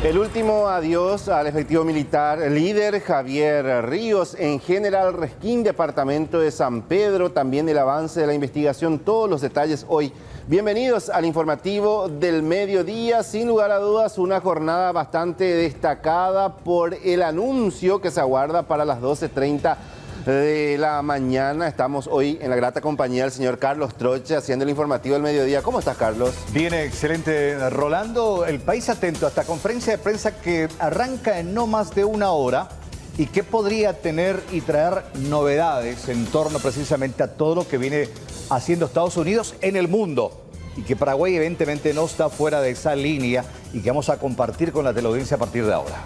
El último adiós al efectivo militar líder Javier Ríos en General Resquín, departamento de San Pedro, también el avance de la investigación, todos los detalles hoy. Bienvenidos al informativo del mediodía. Sin lugar a dudas, una jornada bastante destacada por el anuncio que se aguarda para las 12:30 de la mañana. Estamos hoy en la grata compañía del señor Carlos Troche haciendo el informativo del mediodía. ¿Cómo estás, Carlos? Bien, excelente, Rolando. El país atento a esta conferencia de prensa que arranca en no más de una hora y que podría tener y traer novedades en torno precisamente a todo lo que viene haciendo Estados Unidos en el mundo. Y que Paraguay evidentemente no está fuera de esa línea y que vamos a compartir con la teleaudiencia a partir de ahora.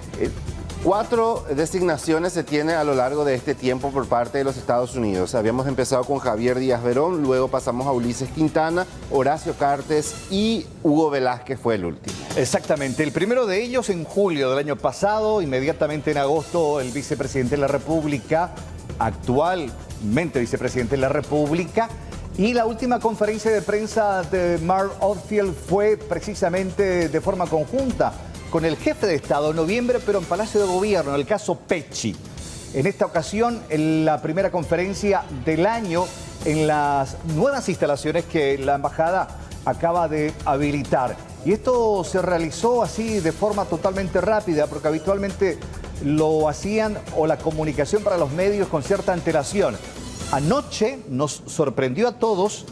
4 designaciones se tiene a lo largo de este tiempo por parte de los Estados Unidos. Habíamos empezado con Javier Díaz Verón, luego pasamos a Ulises Quintana, Horacio Cartes y Hugo Velázquez fue el último. Exactamente. El primero de ellos en julio del año pasado, inmediatamente en agosto, el vicepresidente de la República, actualmente vicepresidente de la República, y la última conferencia de prensa de Mark Oldfield fue precisamente de forma conjunta con el jefe de Estado en noviembre, pero en Palacio de Gobierno, en el caso Pecci. En esta ocasión, en la primera conferencia del año en las nuevas instalaciones que la embajada acaba de habilitar. Y esto se realizó así de forma totalmente rápida, porque habitualmente lo hacían o la comunicación para los medios con cierta antelación. Anoche nos sorprendió a todos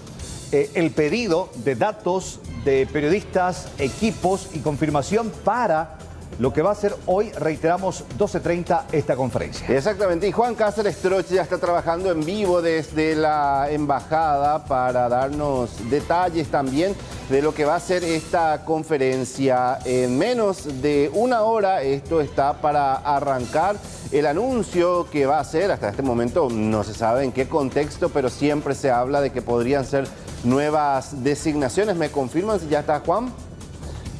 el pedido de datos de periodistas, equipos y confirmación para lo que va a ser hoy, reiteramos, 12:30 esta conferencia. Exactamente, y Juan Cáceres Troche ya está trabajando en vivo desde la embajada para darnos detalles también de lo que va a ser esta conferencia. En menos de una hora esto está para arrancar. El anuncio que va a ser, hasta este momento no se sabe en qué contexto, pero siempre se habla de que podrían ser nuevas designaciones. ¿Me confirman si ya está Juan?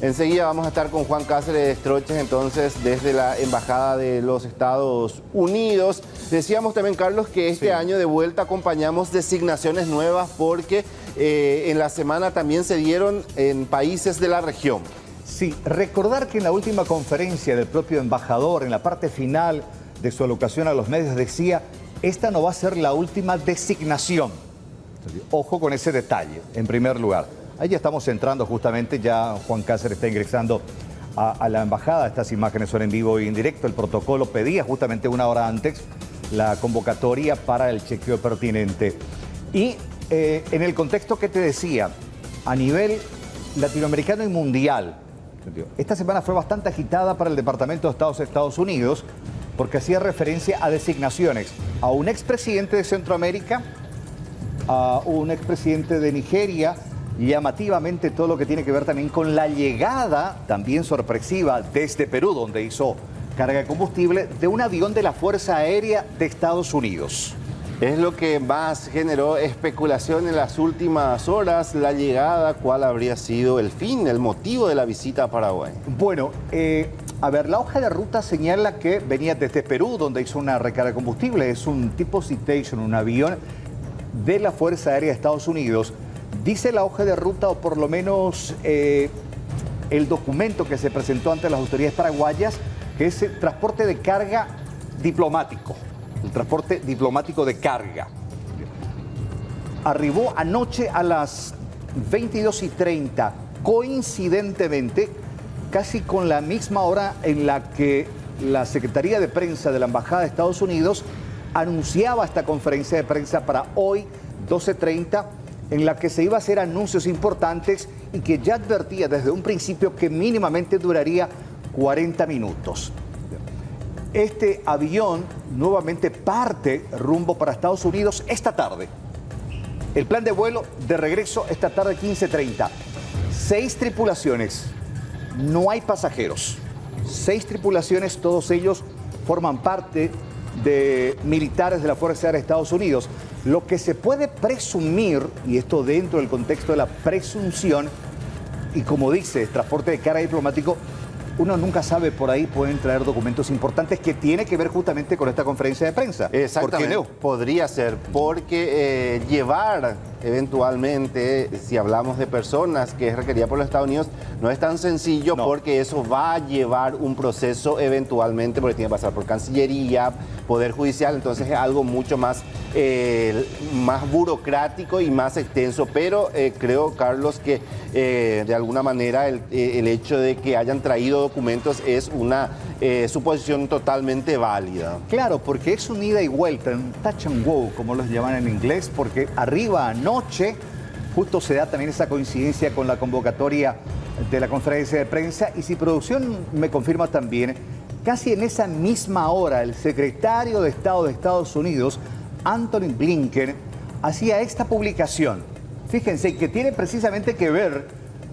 Enseguida vamos a estar con Juan Cáceres Troches, entonces, desde la Embajada de los Estados Unidos. Decíamos también, Carlos, que este año de vuelta acompañamos designaciones nuevas porque en la semana también se dieron en países de la región. Sí, recordar que en la última conferencia del propio embajador, en la parte final de su alocución a los medios, decía, esta no va a ser la última designación. Ojo con ese detalle, en primer lugar. Ahí ya estamos entrando justamente, ya Juan Cáceres está ingresando a la embajada. Estas imágenes son en vivo y en directo. El protocolo pedía justamente una hora antes la convocatoria para el chequeo pertinente. Y en el contexto que te decía, a nivel latinoamericano y mundial, esta semana fue bastante agitada para el Departamento de Estado de Estados Unidos porque hacía referencia a designaciones a un expresidente de Centroamérica, a un expresidente de Nigeria, y llamativamente todo lo que tiene que ver también con la llegada, también sorpresiva, desde Perú, donde hizo carga de combustible, de un avión de la Fuerza Aérea de Estados Unidos. Es lo que más generó especulación en las últimas horas, la llegada, cuál habría sido el fin, el motivo de la visita a Paraguay. Bueno, a ver, la hoja de ruta señala que venía desde Perú, donde hizo una recarga de combustible. Es un tipo Citation, un avión de la Fuerza Aérea de Estados Unidos. Dice la hoja de ruta, o por lo menos el documento que se presentó ante las autoridades paraguayas, que es el transporte de carga diplomático. El transporte diplomático de carga. Arribó anoche a las 22:30, coincidentemente, casi con la misma hora en la que la Secretaría de Prensa de la Embajada de Estados Unidos anunciaba esta conferencia de prensa para hoy, 12:30, en la que se iba a hacer anuncios importantes y que ya advertía desde un principio que mínimamente duraría 40 minutos. Este avión nuevamente parte rumbo para Estados Unidos esta tarde. El plan de vuelo de regreso esta tarde 15:30. 6 tripulaciones, no hay pasajeros. 6 tripulaciones, todos ellos forman parte de militares de la Fuerza Aérea de Estados Unidos. Lo que se puede presumir, y esto dentro del contexto de la presunción, y como dice, transporte de carga diplomático, uno nunca sabe, por ahí pueden traer documentos importantes que tiene que ver justamente con esta conferencia de prensa. Exactamente. ¿Por qué no? Podría ser, porque llevar eventualmente, si hablamos de personas que es requerida por los Estados Unidos, no es tan sencillo porque eso va a llevar un proceso eventualmente, porque tiene que pasar por Cancillería, Poder Judicial, entonces es algo mucho más, más burocrático y más extenso, pero creo, Carlos, que de alguna manera el hecho de que hayan traído documentos es una suposición totalmente válida. Claro, porque es un ida y vuelta, un touch and go, como los llaman en inglés, porque arriba anoche justo se da también esa coincidencia con la convocatoria de la conferencia de prensa, y si producción me confirma también, casi en esa misma hora el secretario de Estado de Estados Unidos, Antony Blinken, hacía esta publicación. Fíjense que tiene precisamente que ver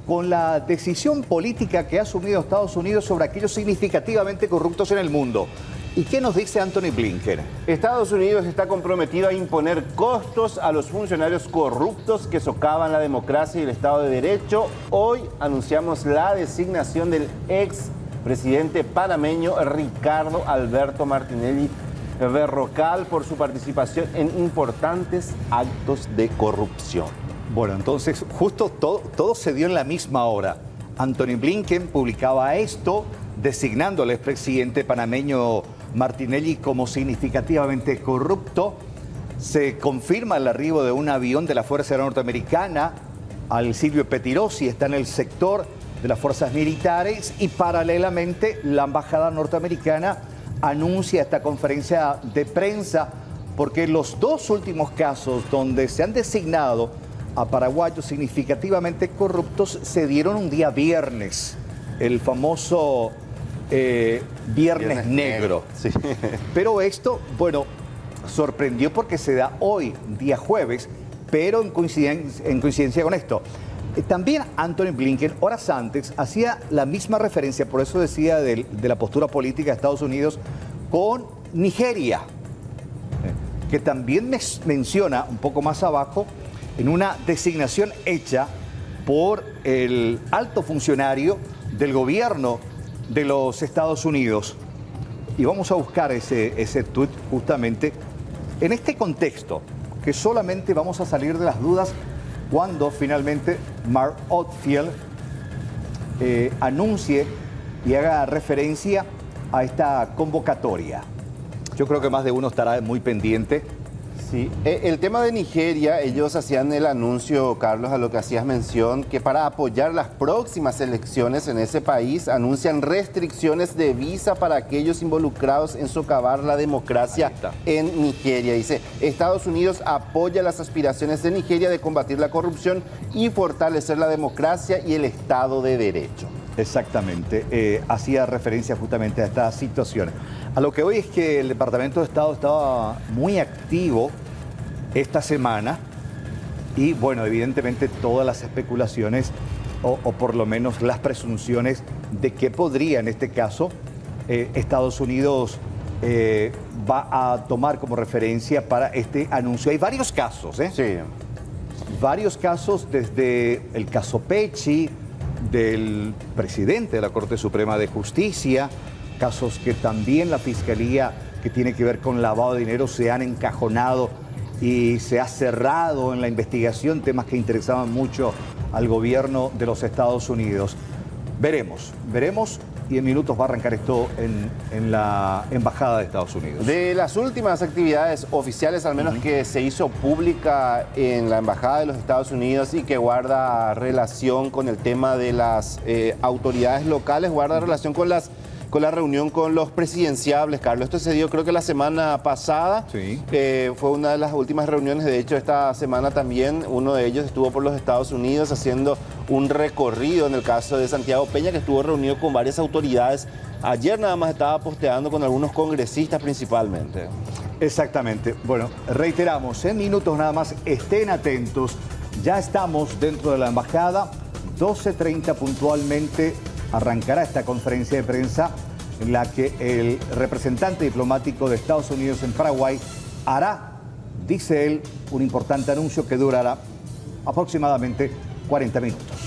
con la decisión política que ha asumido Estados Unidos sobre aquellos significativamente corruptos en el mundo. ¿Y qué nos dice Antony Blinken? Estados Unidos está comprometido a imponer costos a los funcionarios corruptos que socavan la democracia y el Estado de Derecho. Hoy anunciamos la designación del ex presidente panameño Ricardo Alberto Martinelli Berrocal por su participación en importantes actos de corrupción. Bueno, entonces justo todo se dio en la misma hora. Antony Blinken publicaba esto, designando al expresidente panameño Martinelli como significativamente corrupto. Se confirma el arribo de un avión de la Fuerza Aérea Norteamericana al Silvio Pettirossi, está en el sector de las fuerzas militares, y paralelamente la embajada norteamericana anuncia esta conferencia de prensa, porque los dos últimos casos donde se han designado a paraguayos significativamente corruptos se dieron un día viernes, el famoso Viernes Negro. Sí. Pero esto, bueno, sorprendió porque se da hoy, día jueves, pero en coincidencia con esto. También Antony Blinken, horas antes, hacía la misma referencia, por eso decía de la postura política de Estados Unidos, con Nigeria, que también menciona un poco más abajo en una designación hecha por el alto funcionario del gobierno de los Estados Unidos. Y vamos a buscar ese tuit justamente en este contexto, que solamente vamos a salir de las dudas cuando finalmente Mark Oldfield anuncie y haga referencia a esta convocatoria. Yo creo que más de uno estará muy pendiente. Sí, el tema de Nigeria, ellos hacían el anuncio, Carlos, a lo que hacías mención, que para apoyar las próximas elecciones en ese país anuncian restricciones de visa para aquellos involucrados en socavar la democracia en Nigeria. Dice, Estados Unidos apoya las aspiraciones de Nigeria de combatir la corrupción y fortalecer la democracia y el Estado de Derecho. Exactamente, hacía referencia justamente a esta situación. A lo que hoy es que el Departamento de Estado estaba muy activo esta semana y, bueno, evidentemente todas las especulaciones o por lo menos las presunciones de que podría, en este caso, Estados Unidos va a tomar como referencia para este anuncio. Hay varios casos, ¿eh? Sí. Varios casos, desde el caso Pecci, del presidente de la Corte Suprema de Justicia, casos que también la Fiscalía, que tiene que ver con lavado de dinero, se han encajonado y se ha cerrado en la investigación, temas que interesaban mucho al gobierno de los Estados Unidos. Veremos, y en minutos va a arrancar esto en la Embajada de Estados Unidos. De las últimas actividades oficiales, al menos que se hizo pública en la Embajada de los Estados Unidos y que guarda relación con el tema de las autoridades locales, guarda relación con la reunión con los presidenciables, Carlos. Esto se dio creo que la semana pasada. Sí. Fue una de las últimas reuniones. De hecho, esta semana también uno de ellos estuvo por los Estados Unidos haciendo un recorrido, en el caso de Santiago Peña, que estuvo reunido con varias autoridades. Ayer nada más estaba posteando con algunos congresistas principalmente. Exactamente. Bueno, reiteramos, en minutos nada más, estén atentos. Ya estamos dentro de la embajada, 12:30 puntualmente. Arrancará esta conferencia de prensa en la que el representante diplomático de Estados Unidos en Paraguay hará, dice él, un importante anuncio que durará aproximadamente 40 minutos.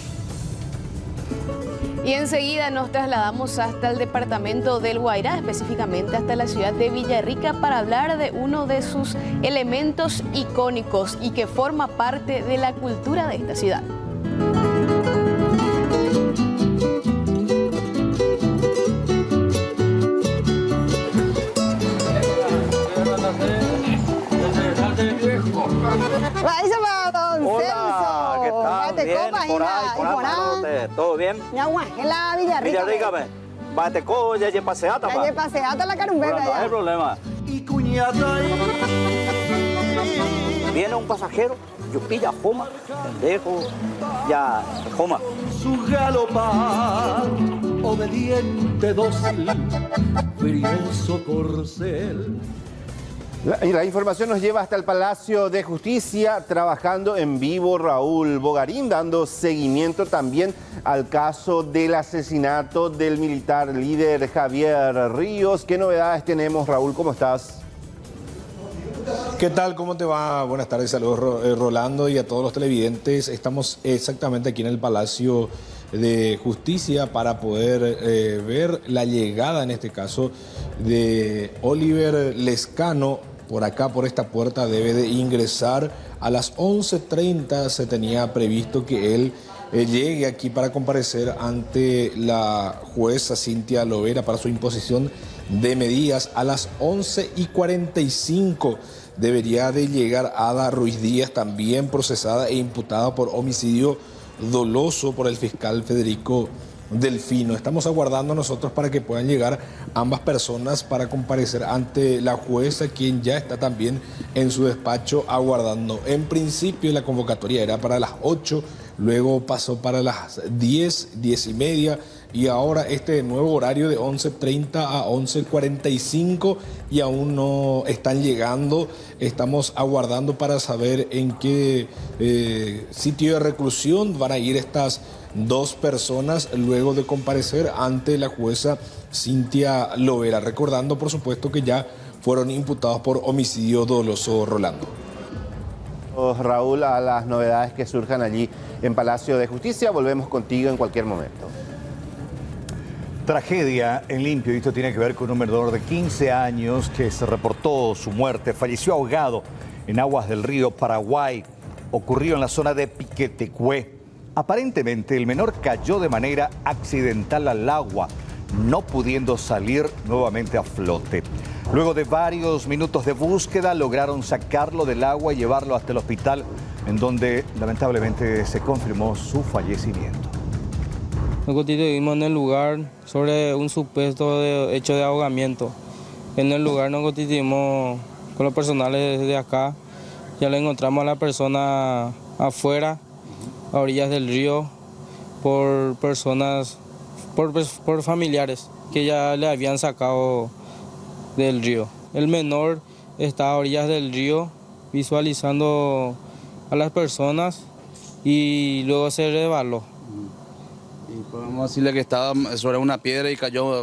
Y enseguida nos trasladamos hasta el departamento del Guairá, específicamente hasta la ciudad de Villarrica, para hablar de uno de sus elementos icónicos y que forma parte de la cultura de esta ciudad. Hola, ¿qué tal? Bien, por ahí, ¿todo bien? La Villarrica. Villarrica, ve. Bateco, ya paseata, ya pa. paseata la carumbeta No hay problema. Viene un pasajero, yo pilla fuma, pendejo, ya fuma. Su galopar, obediente, dócil, brioso corcel. La información nos lleva hasta el Palacio de Justicia, trabajando en vivo Raúl Bogarín, dando seguimiento también al caso del asesinato del militar líder Javier Ríos. ¿Qué novedades tenemos, Raúl? ¿Cómo estás? ¿Qué tal? ¿Cómo te va? Buenas tardes, saludos Rolando y a todos los televidentes. Estamos exactamente aquí en el Palacio de Justicia para poder ver la llegada, en este caso, de Oliver Lescano. Por acá, por esta puerta, debe de ingresar a las 11:30. Se tenía previsto que él llegue aquí para comparecer ante la jueza Cintia Lovera para su imposición de medidas. A las 11:45 debería de llegar Ada Ruiz Díaz, también procesada e imputada por homicidio doloso por el fiscal Federico Delfino. Estamos aguardando nosotros para que puedan llegar ambas personas para comparecer ante la jueza, quien ya está también en su despacho aguardando. En principio la convocatoria era para las 8, luego pasó para las 10, 10:30 y ahora este nuevo horario de 11:30 a 11:45 y aún no están llegando. Estamos aguardando para saber en qué sitio de reclusión van a ir estas dos personas luego de comparecer ante la jueza Cintia Lovera, recordando por supuesto que ya fueron imputados por homicidio doloso, Rolando. Raúl, a las novedades que surjan allí en Palacio de Justicia, volvemos contigo en cualquier momento. Tragedia en Limpio, y esto tiene que ver con un menor de 15 años que se reportó su muerte, falleció ahogado en aguas del río Paraguay, ocurrió en la zona de Piquetecué. Aparentemente el menor cayó de manera accidental al agua, no pudiendo salir nuevamente a flote. Luego de varios minutos de búsqueda lograron sacarlo del agua y llevarlo hasta el hospital, en donde lamentablemente se confirmó su fallecimiento. Nosotros vivimos en el lugar sobre un supuesto hecho de ahogamiento. En el lugar nos constituimos con los personales de acá. Ya le encontramos a la persona afuera, a orillas del río, por personas, por familiares que ya le habían sacado del río. El menor está a orillas del río visualizando a las personas y luego se resbaló. Y podemos decirle que estaba sobre una piedra y cayó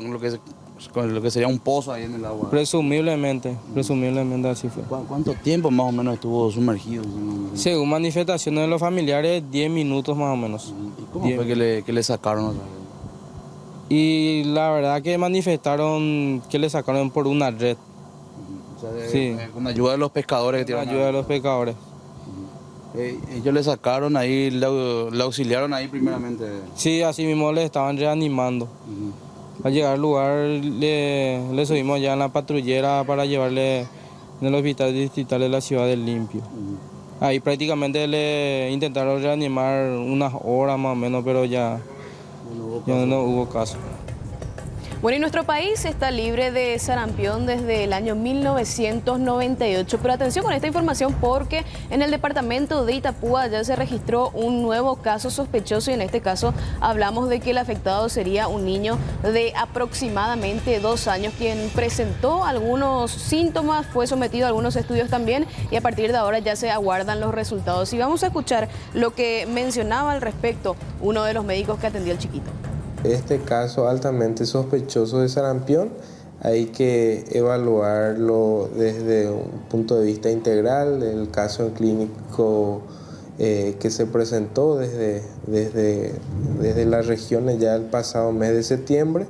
con lo que sería un pozo ahí en el agua. Presumiblemente así fue. ¿Cuánto tiempo más o menos estuvo sumergido? Según manifestaciones de los familiares, 10 minutos más o menos. ¿Y cómo fue que le sacaron? Y la verdad que manifestaron que le sacaron por una red. O sea, sí. Con ayuda de los pescadores. Con ayuda de los pescadores. Ellos le sacaron ahí, le auxiliaron ahí primeramente. Sí, así mismo le estaban reanimando. Al llegar al lugar le subimos ya en la patrullera para llevarle en el hospital distrital de la ciudad del Limpio. Ahí prácticamente le intentaron reanimar unas horas más o menos, pero ya no hubo caso. Bueno, y nuestro país está libre de sarampión desde el año 1998. Pero atención con esta información porque en el departamento de Itapúa ya se registró un nuevo caso sospechoso y en este caso hablamos de que el afectado sería un niño de aproximadamente 2 años quien presentó algunos síntomas, fue sometido a algunos estudios también y a partir de ahora ya se aguardan los resultados. Y vamos a escuchar lo que mencionaba al respecto uno de los médicos que atendió al chiquito. Este caso altamente sospechoso de sarampión hay que evaluarlo desde un punto de vista integral, el caso clínico que se presentó desde las regiones ya el pasado mes de septiembre.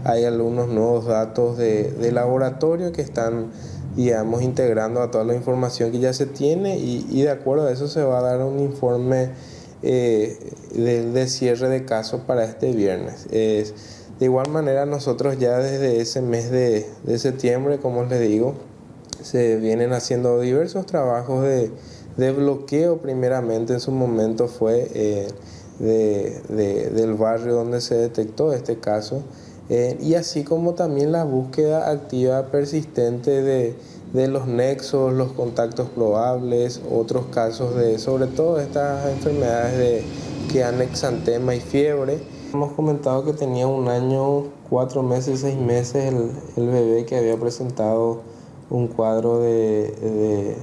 Hay algunos nuevos datos de laboratorio que están, digamos, integrando a toda la información que ya se tiene y de acuerdo a eso se va a dar un informe de cierre de casos para este viernes. De igual manera nosotros ya desde ese mes de septiembre, como les digo, se vienen haciendo diversos trabajos de bloqueo. Primeramente en su momento fue del barrio donde se detectó este caso, y así como también la búsqueda activa persistente de los nexos, los contactos probables, otros casos de sobre todo estas enfermedades que dan exantema y fiebre. Hemos comentado que tenía 1 año, 4 meses, 6 meses el bebé que había presentado un cuadro de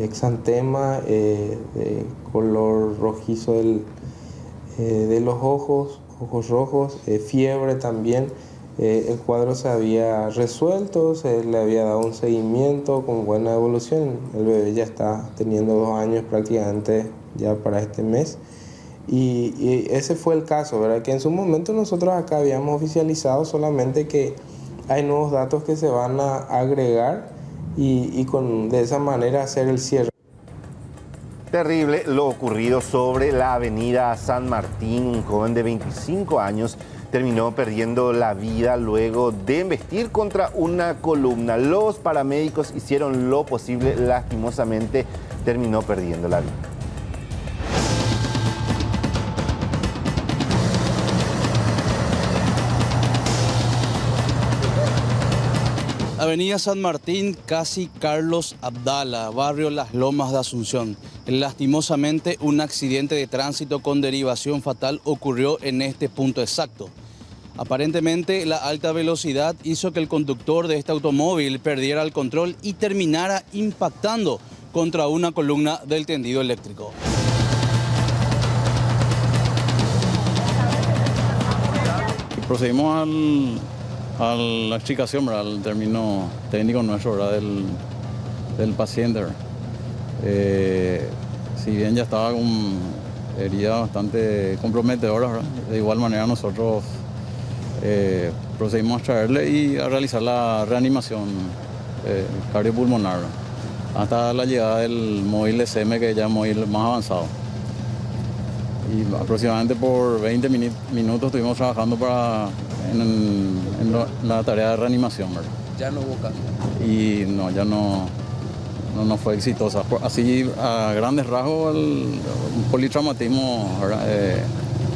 exantema, de color rojizo de los ojos rojos, fiebre también. El cuadro se había resuelto, se le había dado un seguimiento con buena evolución. El bebé ya está teniendo 2 años prácticamente ya para este mes. Y ese fue el caso, ¿verdad? Que en su momento nosotros acá habíamos oficializado solamente que hay nuevos datos que se van a agregar y de esa manera hacer el cierre. Terrible lo ocurrido sobre la avenida San Martín. Un joven de 25 años terminó perdiendo la vida luego de embestir contra una columna. Los paramédicos hicieron lo posible, lastimosamente terminó perdiendo la vida. Avenida San Martín, casi Carlos Abdala, barrio Las Lomas de Asunción. Lastimosamente, un accidente de tránsito con derivación fatal ocurrió en este punto exacto. Aparentemente, la alta velocidad hizo que el conductor de este automóvil perdiera el control y terminara impactando contra una columna del tendido eléctrico. Procedimos a la explicación, ¿verdad? Al término técnico nuestro, ¿verdad? del paciente, ¿verdad? Si bien ya estaba con herida bastante comprometedora, ¿verdad? De igual manera nosotros procedimos a traerle y a realizar la reanimación cardiopulmonar, ¿verdad? Hasta la llegada del móvil SM, que ya es móvil más avanzado. Y aproximadamente por 20 minutos estuvimos trabajando en la tarea de reanimación, ¿verdad? Ya no hubo caso. Y no, ya no fue exitosa. Así, a grandes rasgos, un politraumatismo, ¿verdad?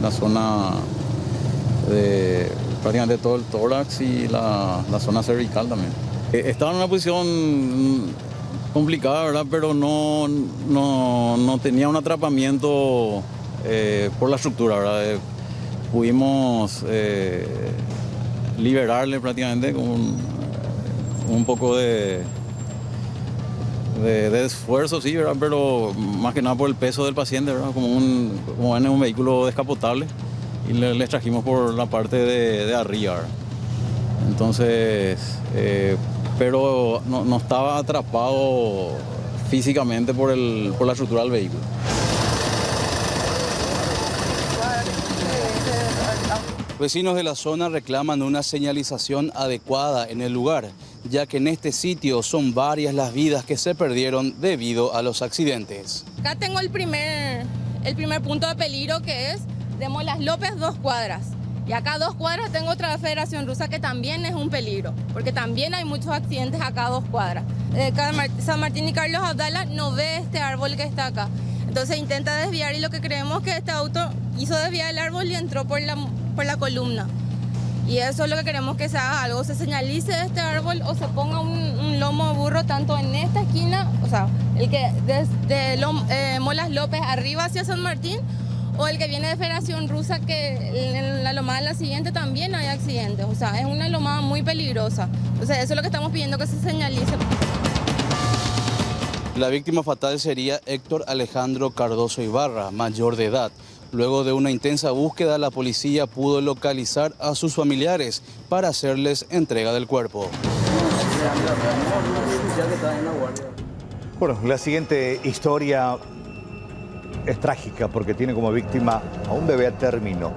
La zona de prácticamente todo el tórax y la zona cervical también. Estaba en una posición complicada, ¿verdad? Pero no tenía un atrapamiento por la estructura, ¿verdad? Pudimos liberarle prácticamente con un poco de esfuerzo, sí, ¿verdad? Pero más que nada por el peso del paciente, ¿verdad? Como en un vehículo descapotable, y le trajimos por la parte de arriba, ¿verdad? Entonces, pero no estaba atrapado físicamente por la estructura del vehículo. Vecinos de la zona reclaman una señalización adecuada en el lugar, ya que en este sitio son varias las vidas que se perdieron debido a los accidentes. Acá tengo el primer punto de peligro, que es de Molas López, 2 cuadras. Y acá a 2 cuadras tengo otra Federación Rusa, que también es un peligro, porque también hay muchos accidentes acá a 2 cuadras. San Martín y Carlos Abdala no ve este árbol que está acá. Entonces intenta desviar, y lo que creemos que este auto hizo desviar el árbol y entró por la columna. Y eso es lo que queremos, que se haga algo, se señalice este árbol o se ponga un lomo de burro tanto en esta esquina, o sea, el que desde Molas López arriba hacia San Martín, o el que viene de Federación Rusa, que en la lomada la siguiente también hay accidentes. O sea, es una lomada muy peligrosa. Entonces eso es lo que estamos pidiendo, que se señalice. La víctima fatal sería Héctor Alejandro Cardoso Ibarra, mayor de edad. Luego de una intensa búsqueda, la policía pudo localizar a sus familiares para hacerles entrega del cuerpo. Bueno, la siguiente historia es trágica porque tiene como víctima a un bebé a término.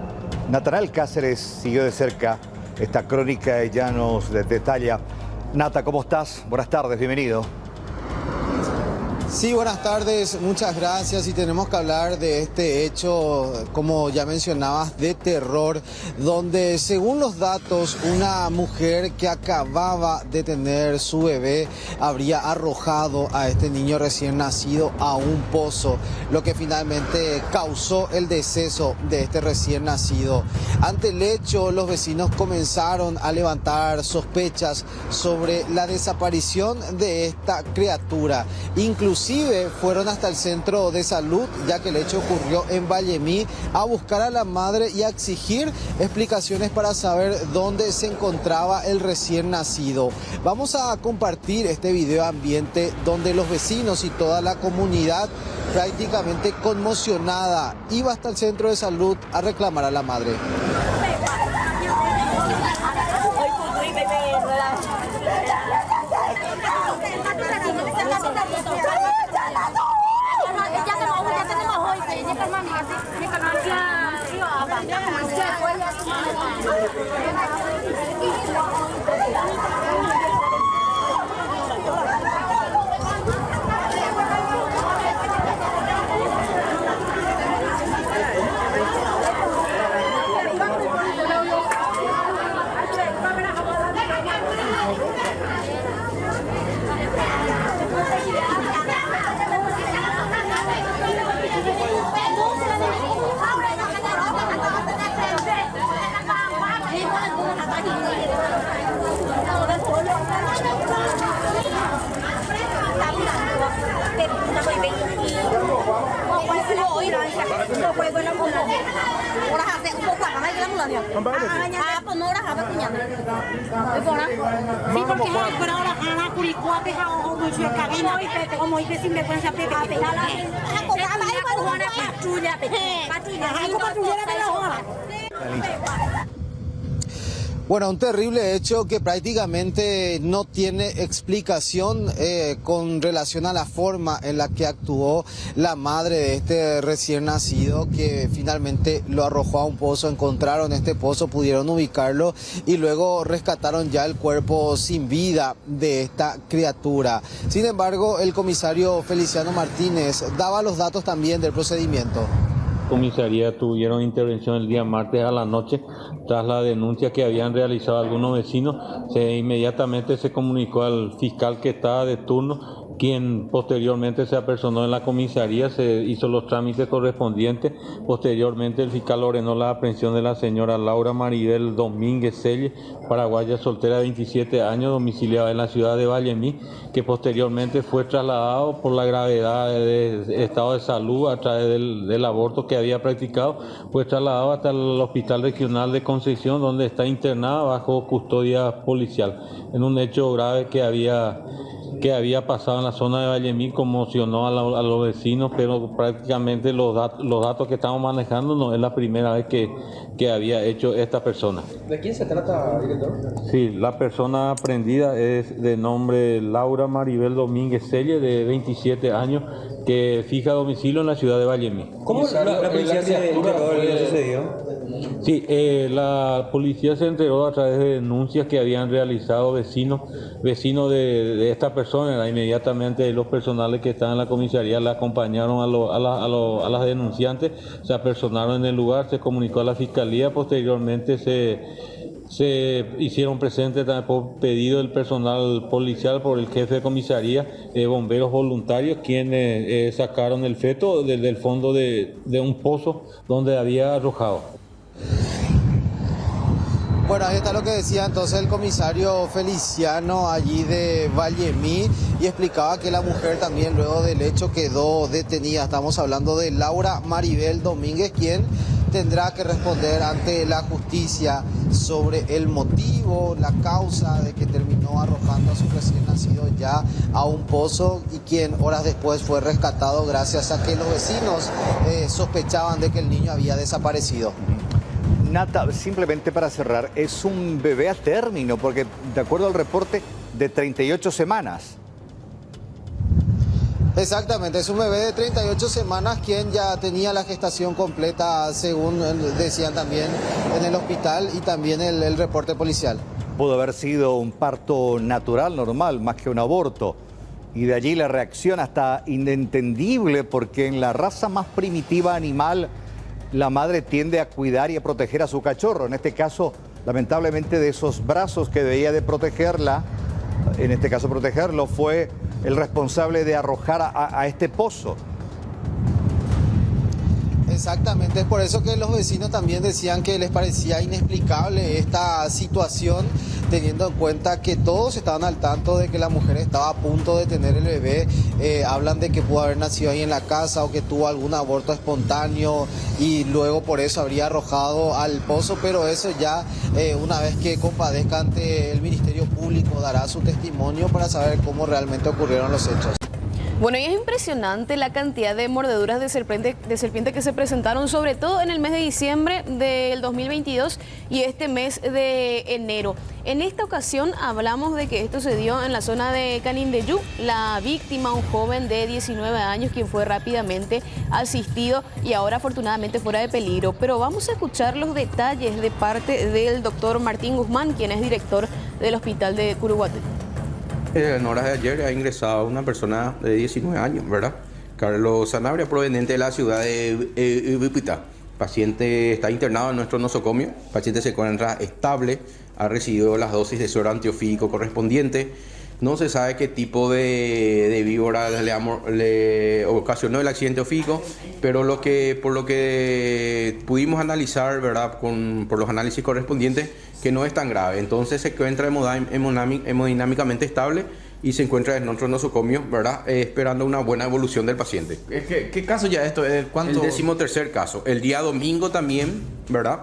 Natanael Cáceres siguió de cerca esta crónica y ya nos detalla. Nata, ¿cómo estás? Buenas tardes, bienvenido. Sí, buenas tardes, muchas gracias. Y tenemos que hablar de este hecho, como ya mencionabas, de terror, donde según los datos, una mujer que acababa de tener su bebé habría arrojado a este niño recién nacido a un pozo, lo que finalmente causó el deceso de este recién nacido. Ante el hecho, los vecinos comenzaron a levantar sospechas sobre la desaparición de esta criatura. Inclusive fueron hasta el centro de salud, ya que el hecho ocurrió en Vallemí, a buscar a la madre y a exigir explicaciones para saber dónde se encontraba el recién nacido. Vamos a compartir este video ambiente donde los vecinos y toda la comunidad, prácticamente conmocionada, iba hasta el centro de salud a reclamar a la madre. Bueno, un terrible hecho que prácticamente no tiene explicación con relación a la forma en la que actuó la madre de este recién nacido, que finalmente lo arrojó a un pozo. Encontraron este pozo, pudieron ubicarlo y luego rescataron ya el cuerpo sin vida de esta criatura. Sin embargo, el comisario Feliciano Martínez daba los datos también del procedimiento. Comisaría tuvieron intervención el día martes a la noche tras la denuncia que habían realizado algunos vecinos. Inmediatamente se comunicó al fiscal que estaba de turno, quien posteriormente se apersonó en la comisaría, se hizo los trámites correspondientes. Posteriormente el fiscal ordenó la aprehensión de la señora Laura Maribel Domínguez Selle, paraguaya soltera de 27 años, domiciliada en la ciudad de Vallemí, que posteriormente fue trasladado por la gravedad de estado de salud a través del aborto que había practicado, fue trasladado hasta el Hospital Regional de Concepción, donde está internada bajo custodia policial. En un hecho grave que había pasado en la zona de Vallemí, conmocionó a los vecinos, pero prácticamente los datos que estamos manejando no es la primera vez que había hecho esta persona. ¿De quién se trata, director? Sí, la persona aprendida es de nombre Laura Maribel Domínguez Selle, de 27 años, que fija domicilio en la ciudad de Vallemí. ¿Cómo la policía se enteró de lo que sucedió? Sí, la policía se enteró a través de denuncias que habían realizado vecinos de esta persona. Inmediatamente los personales que estaban en la comisaría le acompañaron a las denunciantes, se apersonaron en el lugar, se comunicó a la fiscalía, posteriormente se hicieron presentes por pedido del personal policial, por el jefe de comisaría, bomberos voluntarios, quienes sacaron el feto del fondo de un pozo donde había arrojado. Bueno, ahí está lo que decía entonces el comisario Feliciano allí de Vallemí, y explicaba que la mujer también luego del hecho quedó detenida. Estamos hablando de Laura Maribel Domínguez, quien tendrá que responder ante la justicia sobre el motivo, la causa de que terminó arrojando a su recién nacido ya a un pozo, y quien horas después fue rescatado gracias a que los vecinos sospechaban de que el niño había desaparecido. Nata, simplemente para cerrar, es un bebé a término, porque de acuerdo al reporte, de 38 semanas. Exactamente, es un bebé de 38 semanas quien ya tenía la gestación completa, según decían también en el hospital y también el reporte policial. Pudo haber sido un parto natural, normal, más que un aborto. Y de allí la reacción hasta inentendible, porque en la raza más primitiva animal, la madre tiende a cuidar y a proteger a su cachorro. En este caso, lamentablemente, de esos brazos que debía de protegerla, en este caso protegerlo, fue el responsable de arrojar a este pozo. Exactamente, es por eso que los vecinos también decían que les parecía inexplicable esta situación, teniendo en cuenta que todos estaban al tanto de que la mujer estaba a punto de tener el bebé. Hablan de que pudo haber nacido ahí en la casa o que tuvo algún aborto espontáneo y luego por eso habría arrojado al pozo, pero eso ya una vez que compadezca ante el Ministerio Público dará su testimonio para saber cómo realmente ocurrieron los hechos. Bueno, y es impresionante la cantidad de mordeduras de serpiente que se presentaron, sobre todo en el mes de diciembre del 2022 y este mes de enero. En esta ocasión hablamos de que esto se dio en la zona de Canindeyú. La víctima, un joven de 19 años, quien fue rápidamente asistido y ahora afortunadamente fuera de peligro. Pero vamos a escuchar los detalles de parte del doctor Martín Guzmán, quien es director del hospital de Curuguaté. En horas de ayer ha ingresado una persona de 19 años, ¿verdad? Carlos Sanabria, proveniente de la ciudad de Ubipitá. Paciente está internado en nuestro nosocomio. El paciente se encuentra estable, ha recibido las dosis de suero antiofídico correspondiente. No se sabe qué tipo de víbora le ocasionó el accidente ofídico, pero por lo que pudimos analizar, ¿verdad? Por los análisis correspondientes, que no es tan grave. Entonces se encuentra hemodinámicamente estable y se encuentra en nuestro nosocomio, ¿verdad? Esperando una buena evolución del paciente. ¿Qué caso ya esto? ¿Cuánto? El 13º caso. El día domingo también, ¿verdad?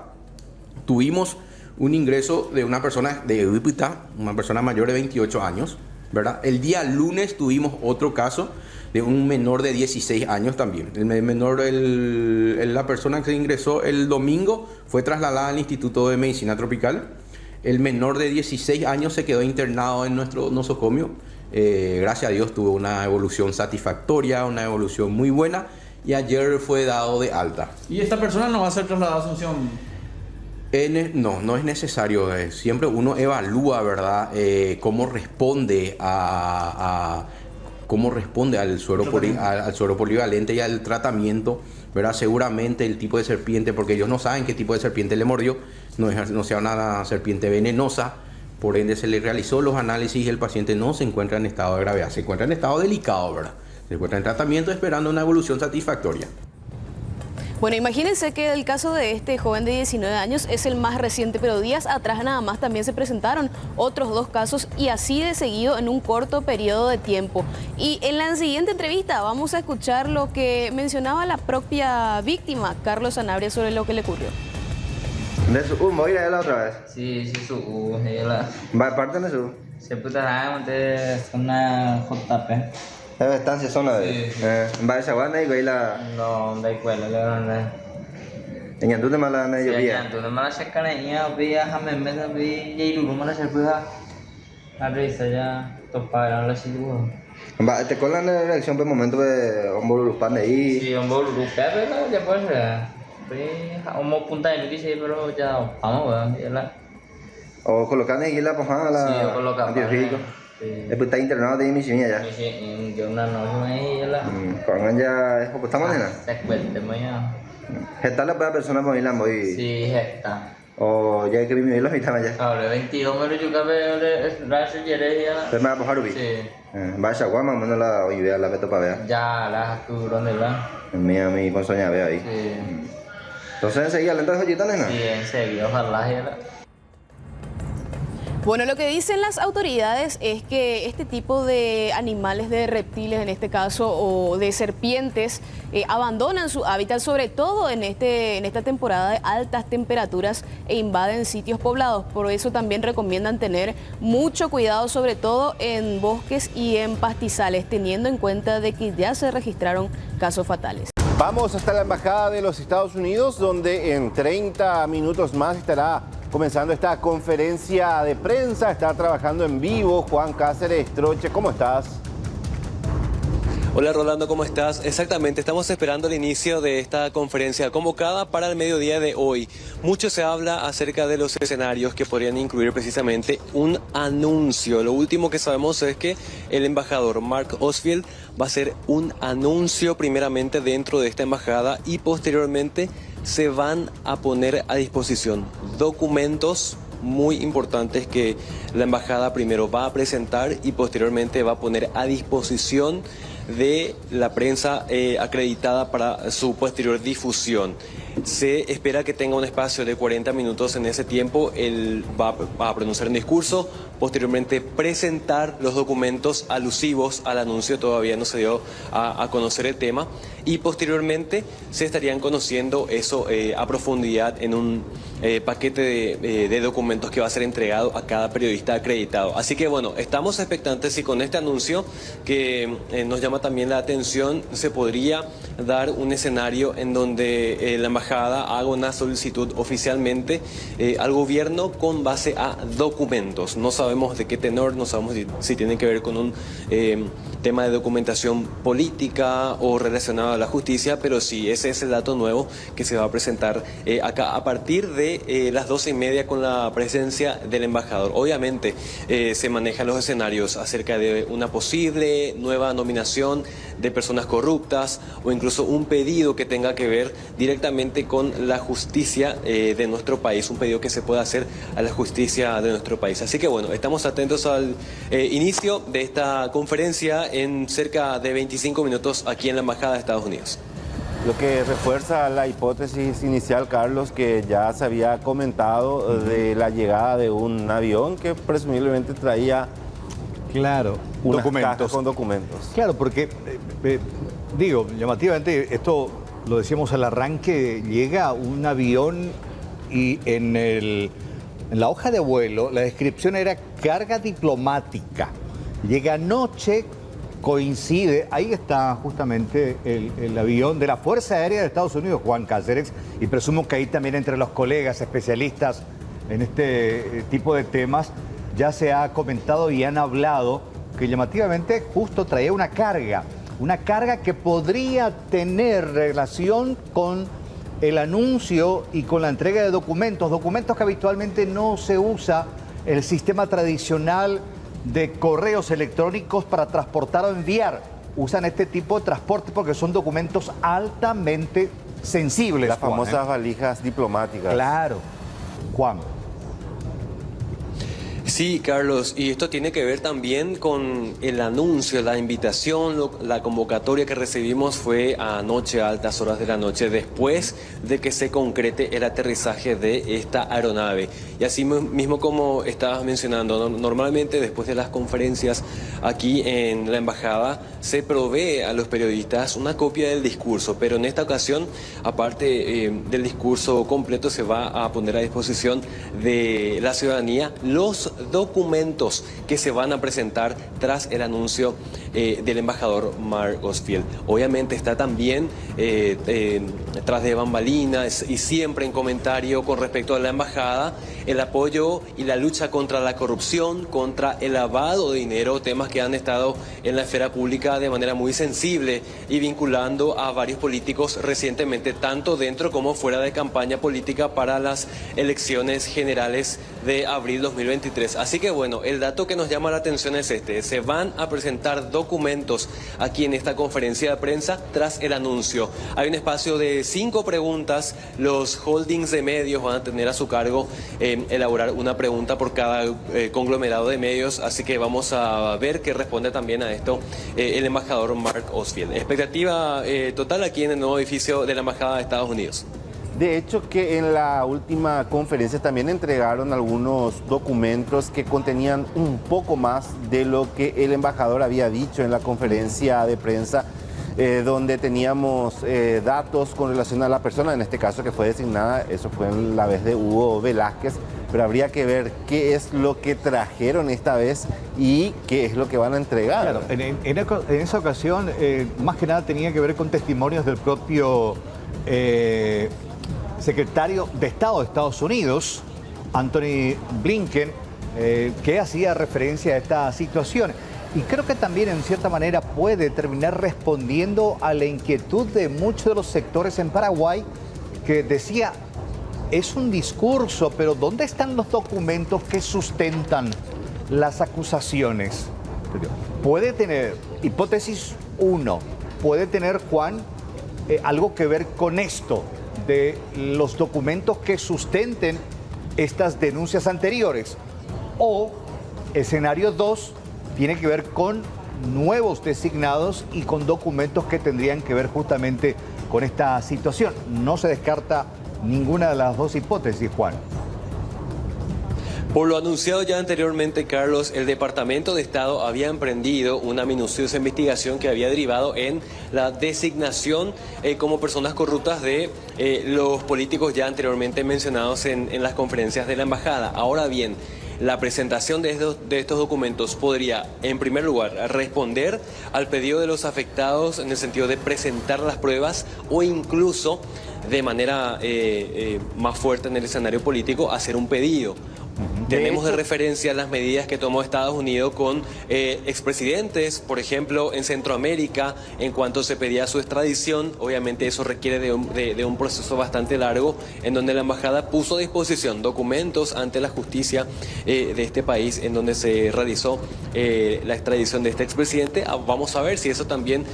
Tuvimos un ingreso de una persona de Ubipitá, una persona mayor de 28 años, ¿verdad? El día lunes tuvimos otro caso de un menor de 16 años también. El menor, la persona que se ingresó el domingo fue trasladada al Instituto de Medicina Tropical. El menor de 16 años se quedó internado en nuestro nosocomio. Gracias a Dios tuvo una evolución satisfactoria, una evolución muy buena, y ayer fue dado de alta. ¿Y esta persona no va a ser trasladada a Asunción? No es necesario. Siempre uno evalúa, ¿verdad? Cómo responde al suero polivalente y al tratamiento, ¿verdad? Seguramente el tipo de serpiente, porque ellos no saben qué tipo de serpiente le mordió, no sea una serpiente venenosa, por ende se le realizó los análisis y el paciente no se encuentra en estado de gravedad, se encuentra en estado delicado, ¿verdad? Se encuentra en tratamiento esperando una evolución satisfactoria. Bueno, imagínense que el caso de este joven de 19 años es el más reciente, pero días atrás nada más también se presentaron otros 2 casos y así de seguido en un corto periodo de tiempo. Y en la siguiente entrevista vamos a escuchar lo que mencionaba la propia víctima, Carlos Sanabria, sobre lo que le ocurrió. ¿De su ¿voy a ir a la otra vez? Sí, su la... ¿Va parte de su? Se puede dar de zona JP. Es estancia zona de... ¿Va a esa guana y la...? No, da igual, la ¿En Yantú te mala na yo vía? En Yantú te mala sacar ya vía jamás me da vía y luego mala se puede a risa ya topar la silueta. Va, te colan la reacción por momento de hombro pan de ahí. Sí, hombro pero ya puede ser. Hombro punta de dice pero ya vamos, ya la. O colocar ahí la pojada la. Sí, colocar. Antiofídico. Después está internado de misión ya. Sí, yo una noche ahí ya la. Con ella es poco esta manera. Se cuenta mañana. ¿Está la persona por ir muy? Sí, está. O ya que mi lo mitad ya. Ahora 22 me lo yo que veo raso quiere ya. ¿Te me va a bajar ubi? Sí. Vaya guama, mano la hoy vea la peto para ver. Ya la tú dónde va. Mi con soña veo ahí. Sí. Entonces enseguida le entras joyita, nena. Sí, enseguida ojalá ya. Bueno, lo que dicen las autoridades es que este tipo de animales, de reptiles en este caso, o de serpientes, abandonan su hábitat, sobre todo en esta temporada de altas temperaturas, e invaden sitios poblados. Por eso también recomiendan tener mucho cuidado, sobre todo en bosques y en pastizales, teniendo en cuenta de que ya se registraron casos fatales. Vamos hasta la Embajada de los Estados Unidos, donde en 30 minutos más estará comenzando esta conferencia de prensa. Está trabajando en vivo Juan Cáceres Troche. ¿Cómo estás? Hola Rolando, ¿cómo estás? Exactamente, estamos esperando el inicio de esta conferencia convocada para el mediodía de hoy. Mucho se habla acerca de los escenarios que podrían incluir precisamente un anuncio. Lo último que sabemos es que el embajador Mark Osfield va a hacer un anuncio primeramente dentro de esta embajada y posteriormente se van a poner a disposición documentos muy importantes que la embajada primero va a presentar y posteriormente va a poner a disposición de la prensa acreditada para su posterior difusión. Se espera que tenga un espacio de 40 minutos en ese tiempo. Él va a pronunciar un discurso, posteriormente presentar los documentos alusivos al anuncio. Todavía no se dio a conocer el tema y posteriormente se estarían conociendo eso a profundidad en un paquete de documentos que va a ser entregado a cada periodista acreditado. Así que bueno, estamos expectantes y con este anuncio que nos llama también la atención se podría dar un escenario en donde la embajada haga una solicitud oficialmente al gobierno con base a documentos. No sabemos de qué tenor, no sabemos si tiene que ver con un tema de documentación política o relacionado a la justicia, pero sí, ese es el dato nuevo que se va a presentar acá a partir de las 12:30 con la presencia del embajador. Obviamente se manejan los escenarios acerca de una posible nueva nominación de personas corruptas o incluso un pedido que tenga que ver directamente con la justicia de nuestro país, un pedido que se pueda hacer a la justicia de nuestro país. Así que bueno, estamos atentos al inicio de esta conferencia en cerca de 25 minutos aquí en la Embajada de Estados Unidos. Lo que refuerza la hipótesis inicial, Carlos, que ya se había comentado de la llegada de un avión que presumiblemente traía unas cajas con documentos. Claro, porque, digo, llamativamente, esto lo decíamos al arranque, llega un avión y en la hoja de vuelo la descripción era carga diplomática. Llega anoche, coincide, ahí está justamente el avión de la Fuerza Aérea de Estados Unidos, Juan Cáceres, y presumo que ahí también entre los colegas especialistas en este tipo de temas ya se ha comentado y han hablado que llamativamente justo traía una carga que podría tener relación con el anuncio y con la entrega de documentos que habitualmente no se usa el sistema tradicional de correos electrónicos para transportar o enviar. Usan este tipo de transporte porque son documentos altamente sensibles. Las famosas valijas diplomáticas. Claro. Juan. Sí, Carlos, y esto tiene que ver también con el anuncio, la invitación, la convocatoria que recibimos fue anoche a altas horas de la noche, después de que se concrete el aterrizaje de esta aeronave. Y así mismo como estabas mencionando, normalmente después de las conferencias aquí en la embajada se provee a los periodistas una copia del discurso, pero en esta ocasión, aparte del discurso completo, se va a poner a disposición de la ciudadanía los documentos que se van a presentar tras el anuncio del embajador Mark Osfield. Obviamente está también tras de bambalinas y siempre en comentario con respecto a la embajada, el apoyo y la lucha contra la corrupción, contra el lavado de dinero, temas que han estado en la esfera pública de manera muy sensible y vinculando a varios políticos recientemente, tanto dentro como fuera de campaña política para las elecciones generales de abril 2023. Así que bueno, el dato que nos llama la atención es este: se van a presentar documentos aquí en esta conferencia de prensa tras el anuncio. Hay un espacio de 5 preguntas, los holdings de medios van a tener a su cargo elaborar una pregunta por cada conglomerado de medios, así que vamos a ver qué responde también a esto el embajador Mark Osfield. Expectativa total aquí en el nuevo edificio de la Embajada de Estados Unidos. De hecho, que en la última conferencia también entregaron algunos documentos que contenían un poco más de lo que el embajador había dicho en la conferencia de prensa, donde teníamos datos con relación a la persona, en este caso que fue designada, eso fue en la vez de Hugo Velázquez, pero habría que ver qué es lo que trajeron esta vez y qué es lo que van a entregar. Claro, en esa ocasión, más que nada tenía que ver con testimonios del propio secretario de Estado de Estados Unidos, Anthony Blinken, que hacía referencia a esta situación. Y creo que también en cierta manera puede terminar respondiendo a la inquietud de muchos de los sectores en Paraguay que decía, es un discurso, pero ¿dónde están los documentos que sustentan las acusaciones? Puede tener, hipótesis 1, puede tener, Juan, algo que ver con esto, de los documentos que sustenten estas denuncias anteriores. O escenario 2 tiene que ver con nuevos designados y con documentos que tendrían que ver justamente con esta situación. No se descarta ninguna de las dos hipótesis, Juan. Por lo anunciado ya anteriormente, Carlos, el Departamento de Estado había emprendido una minuciosa investigación que había derivado en la designación como personas corruptas de los políticos ya anteriormente mencionados en las conferencias de la Embajada. Ahora bien, la presentación de estos documentos podría, en primer lugar, responder al pedido de los afectados en el sentido de presentar las pruebas o incluso, de manera más fuerte en el escenario político, hacer un pedido. Tenemos de referencia las medidas que tomó Estados Unidos con expresidentes, por ejemplo, en Centroamérica, en cuanto se pedía su extradición. Obviamente eso requiere de un proceso bastante largo, en donde la embajada puso a disposición documentos ante la justicia de este país, en donde se realizó la extradición de este expresidente. Vamos a ver si eso también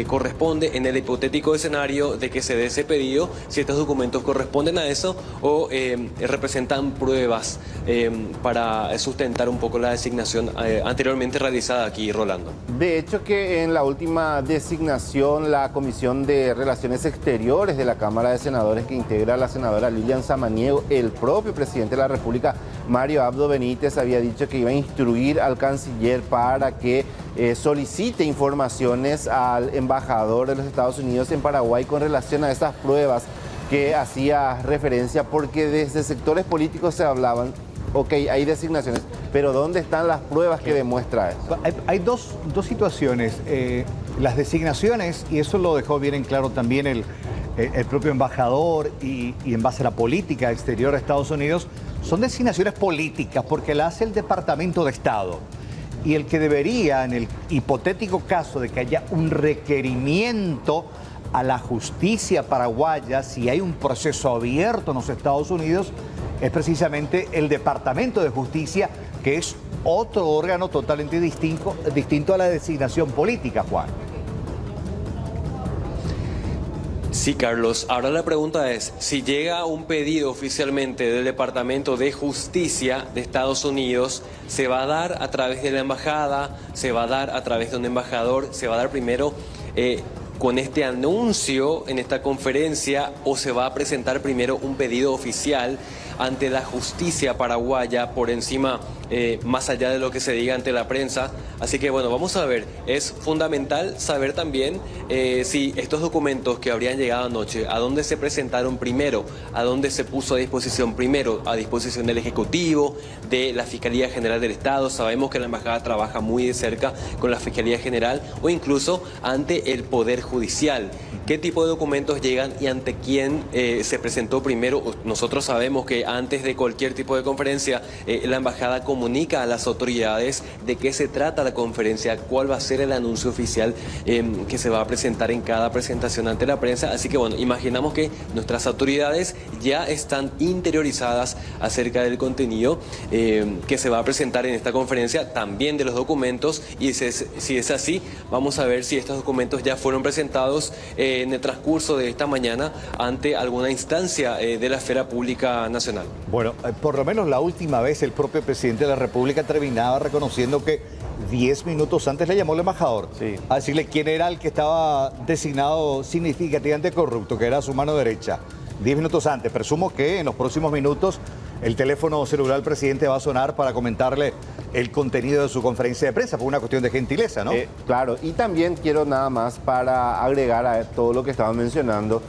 corresponde en el hipotético escenario de que se dé ese pedido, si estos documentos corresponden a eso o representan pruebas para sustentar un poco la designación anteriormente realizada aquí, Rolando. De hecho que en la última designación, la Comisión de Relaciones Exteriores de la Cámara de Senadores, que integra a la senadora Lilian Samaniego, el propio presidente de la República, Mario Abdo Benítez, había dicho que iba a instruir al canciller para que solicite informaciones al embajador de los Estados Unidos en Paraguay con relación a esas pruebas que hacía referencia, porque desde sectores políticos se hablaban. Ok, hay designaciones, pero ¿dónde están las pruebas que demuestra eso? Hay dos situaciones. Las designaciones, y eso lo dejó bien en claro también el propio embajador y en base a la política exterior de Estados Unidos, son designaciones políticas porque la hace el Departamento de Estado. Y el que debería, en el hipotético caso de que haya un requerimiento a la justicia paraguaya, si hay un proceso abierto en los Estados Unidos, es precisamente el Departamento de Justicia, que es otro órgano totalmente distinto a la designación política, Juan. Sí, Carlos. Ahora la pregunta es, si llega un pedido oficialmente del Departamento de Justicia de Estados Unidos, ¿se va a dar a través de la embajada? ¿Se va a dar a través de un embajador? ¿Se va a dar primero con este anuncio en esta conferencia o se va a presentar primero un pedido oficial ante la justicia paraguaya por encima, más allá de lo que se diga ante la prensa? Así que bueno, vamos a ver. Es fundamental saber también si estos documentos que habrían llegado anoche, a dónde se presentaron primero, a dónde se puso a disposición primero, a disposición del Ejecutivo, de la Fiscalía General del Estado. Sabemos que la Embajada trabaja muy de cerca con la Fiscalía General o incluso ante el Poder Judicial. ¿Qué tipo de documentos llegan y ante quién se presentó primero? Nosotros sabemos que antes de cualquier tipo de conferencia, la Embajada comunica a las autoridades de qué se trata la conferencia, cuál va a ser el anuncio oficial que se va a presentar en cada presentación ante la prensa. Así que bueno, imaginamos que nuestras autoridades ya están interiorizadas acerca del contenido que se va a presentar en esta conferencia, también de los documentos, y si es así, vamos a ver si estos documentos ya fueron presentados en el transcurso de esta mañana ante alguna instancia de la esfera pública nacional. Bueno, por lo menos la última vez el propio presidente de la República terminaba reconociendo que 10 minutos antes le llamó el embajador a decirle quién era el que estaba designado significativamente corrupto, que era su mano derecha. 10 minutos antes. Presumo que en los próximos minutos el teléfono celular del presidente va a sonar para comentarle el contenido de su conferencia de prensa, por una cuestión de gentileza, ¿no? Claro, y también quiero nada más para agregar a todo lo que estaban mencionando.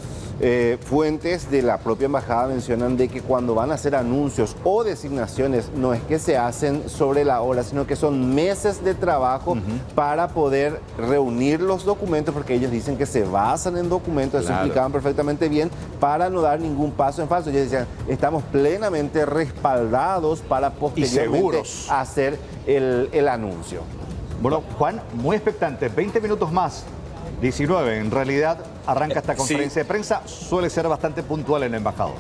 Fuentes de la propia embajada mencionan de que cuando van a hacer anuncios o designaciones no es que se hacen sobre la hora, sino que son meses de trabajo para poder reunir los documentos, porque ellos dicen que se basan en documentos, eso explicaban perfectamente bien, para no dar ningún paso en falso. Ellos decían, estamos plenamente respaldados para posteriormente hacer el anuncio. Bueno, Juan, muy expectante. 20 minutos más. 19, en realidad, arranca esta conferencia de prensa. Suele ser bastante puntual en el embajador.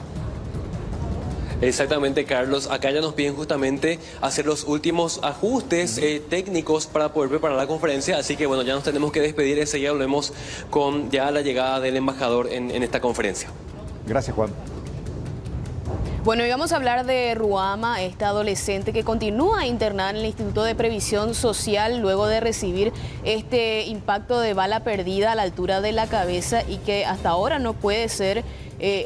Exactamente, Carlos. Acá ya nos piden justamente hacer los últimos ajustes técnicos para poder preparar la conferencia. Así que bueno, ya nos tenemos que despedir. Enseguida volvemos con ya la llegada del embajador en esta conferencia. Gracias, Juan. Bueno, y vamos a hablar de Ruama, esta adolescente que continúa internada en el Instituto de Previsión Social luego de recibir este impacto de bala perdida a la altura de la cabeza y que hasta ahora no puede ser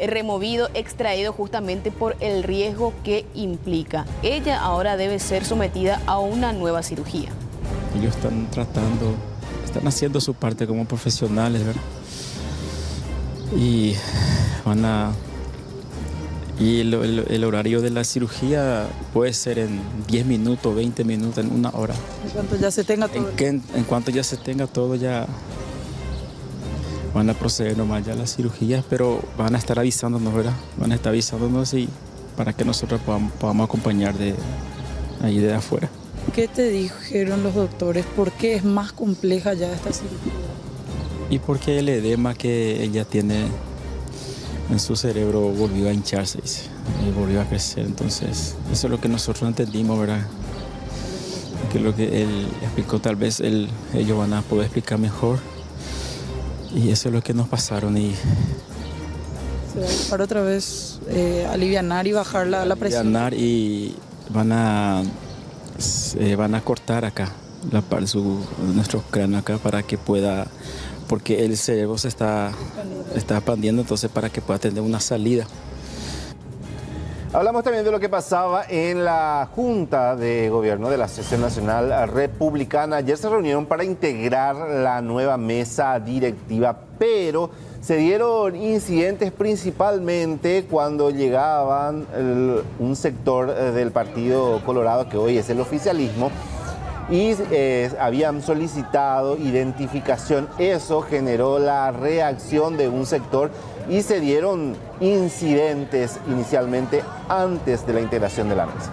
removido, extraído justamente por el riesgo que implica. Ella ahora debe ser sometida a una nueva cirugía. Ellos están haciendo su parte como profesionales, ¿verdad? Y van a... Y el horario de la cirugía puede ser en 10 minutos, 20 minutos, en 1 hora. En cuanto ya se tenga todo. En cuanto ya se tenga todo, ya van a proceder nomás ya las cirugías, pero van a estar avisándonos, ¿verdad? Van a estar avisándonos y para que nosotros podamos acompañar de ahí de afuera. ¿Qué te dijeron los doctores? ¿Por qué es más compleja ya esta cirugía? Y porque el edema que ella tiene en su cerebro volvió a hincharse, y volvió a crecer. Entonces, eso es lo que nosotros entendimos, ¿verdad? Que lo que él explicó, tal vez ellos van a poder explicar mejor. Y eso es lo que nos pasaron. Y se va a buscar otra vez alivianar y bajar la presión. Alivianar y van a cortar acá nuestro cráneo acá para que pueda, porque el cerebro se está expandiendo, entonces para que pueda tener una salida. Hablamos también de lo que pasaba en la Junta de Gobierno de la Asociación Nacional Republicana. Ayer se reunieron para integrar la nueva mesa directiva, pero se dieron incidentes principalmente cuando llegaban un sector del Partido Colorado, que hoy es el oficialismo, y habían solicitado identificación. Eso generó la reacción de un sector y se dieron incidentes inicialmente antes de la integración de la mesa.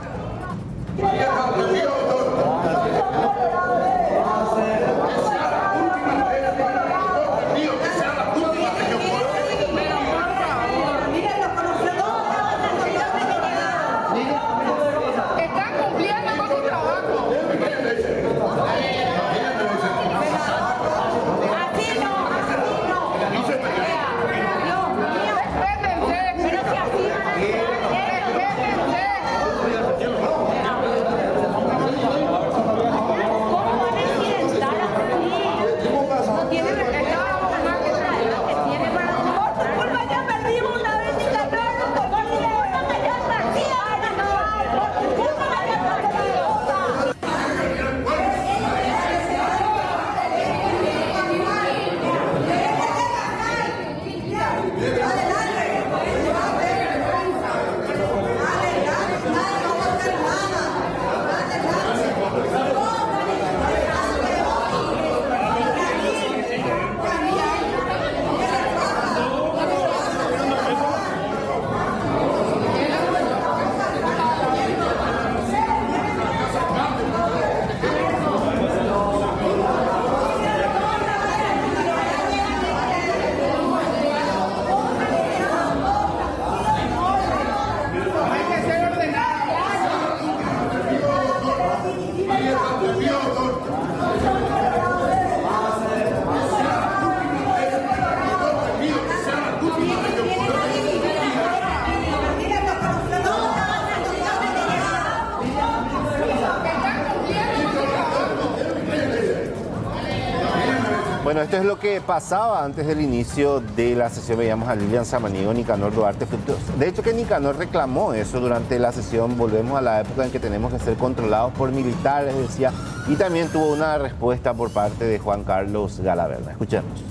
Bueno, esto es lo que pasaba antes del inicio de la sesión. Veíamos a Lilian Samaniego, Nicanor Duarte Frutos. De hecho, que Nicanor reclamó eso durante la sesión. Volvemos a la época en que tenemos que ser controlados por militares, decía. Y también tuvo una respuesta por parte de Juan Carlos Galaverna. Escuchemos.